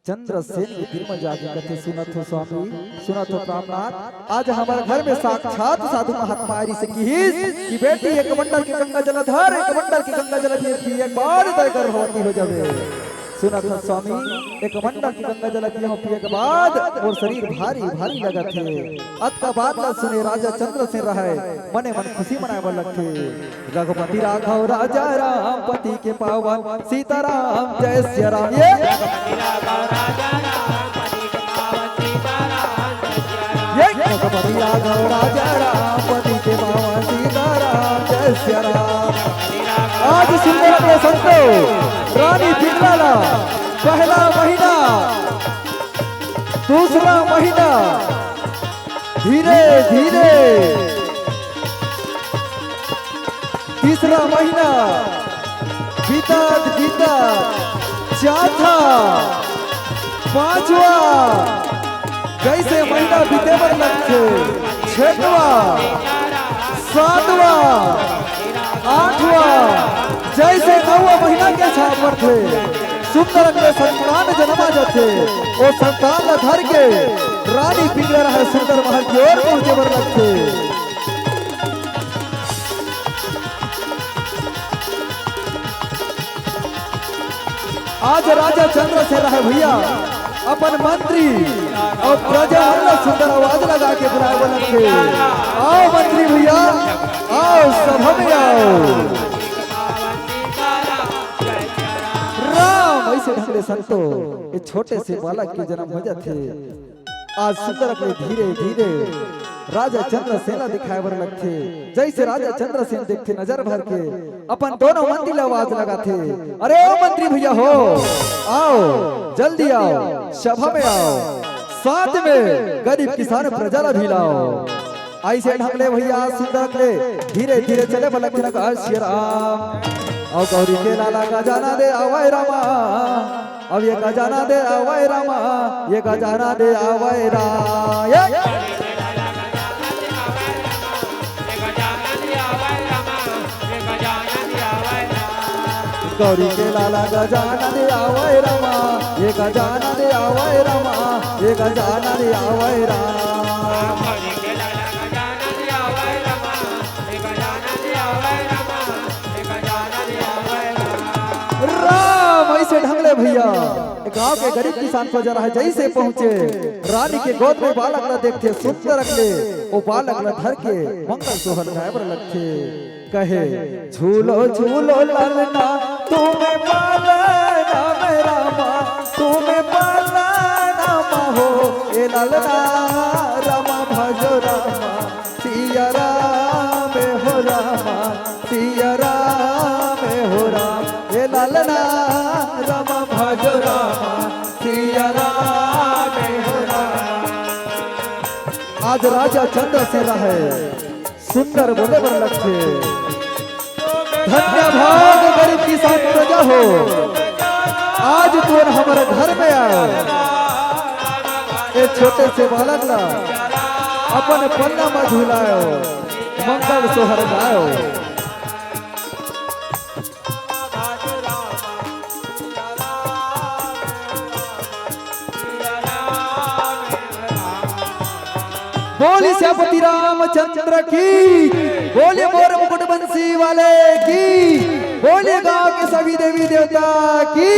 चंद्रसेन के दिल में जाके कथे सुनत हो स्वामी सुनत हो प्राणनाथ आज हमारे घर में साक्षात साधु महात्मा आरी से की बेटी एक कमंडल की गंगा जल धर एक कमंडल की गंगा जल पी एक बार तय कर होती हो जावे। सुनत हो स्वामी एक कमंडल की गंगा जल पिए के बाद और शरीर भारी भारी लगत है। अत का बात ला सुने राजा चंद्रसेन रहे मने मन खुशी मनाए लगथे। रघुपति राघव राजा राम पति के पावन सीताराम जय श्री राम। ये रघुपति राघव राजा राम पति के पावन सीताराम जय श्री राम। आज सुंदर के संतो रानी पिंगला पहला महीना दूसरा महीना धीरे धीरे तीसरा महीना बीता बीता चौथा पांचवा जैसे महीना बीते पर लगते छठवा सातवा आठवा जैसे नौवा महीना के छाप पर थे सुंदर के संतान जन्मा जाते वो संतान धर के रानी पिंगला रहे सुंदर महल की ओर पहुंचे बर लगते। आज राजा चंद्रसेन रहे भैया अपन मंत्री और प्रजा सुंदर आवाज लगा के बुलाए बोलते आओ मंत्री भैया आओ सभा में आओ। ऐसे ढंगले संतो ये छोटे से बालक के जन्म हो जाते। आज सुंदर के धीरे धीरे राजा चंद्रसेन दिखाए बर लगते। जैसे राजा चंद्रसेन देखते नजर भर के अपन दोनों मंत्री आवाज लगाते अरे ओ मंत्री भैया हो आओ जल्दी आओ सभा में आओ साथ में गरीब किसान प्रजा भी लाओ। ऐसे ढंगले भैया सुंदर के धीरे धीरे चले बलखन का श्री राम और गौरी के लाला का जाना दे आवाय रामा अब ये खजाना दे आवै रामा, ये खजाना दे आवै राम। गौरी के लाला गजाना दे आवै रामा, ये खजाना दे आवै रामा, ये खजाना दे आवै राम। राम ऐसे ढंगले भैया गांव के गरीब किसान को जरा है जैसे पहुँचे रानी के गोद में बालक न देखते सुंदर रखले वो बालक न धर के मंगल सोहर गायबर लगते कहे झूलो झूलो ललना तुम्हें पालना मेरा माँ, तुम्हें पालना माँ हो ये ललना रामा भजो रामा, सिया राम हो रामा, सिया राम हो राम, ये ललना रामा भजो रामा, सिया राम हो राम। आज राजा चंद्रसेन है सुंदर बोले बर लक्ष्य, धन्य भाग गरीब किसान प्रजा हो, आज तू हमारे घर में आयो, एक छोटे से बालक ला अपन पन्ना में झूलायो, मंगल सोहर गायो। बोली श्यामपति रामचंद्र की, बोले मोर मुकुट बंसी वाले की, बोले गांव के सभी देवी देवता की।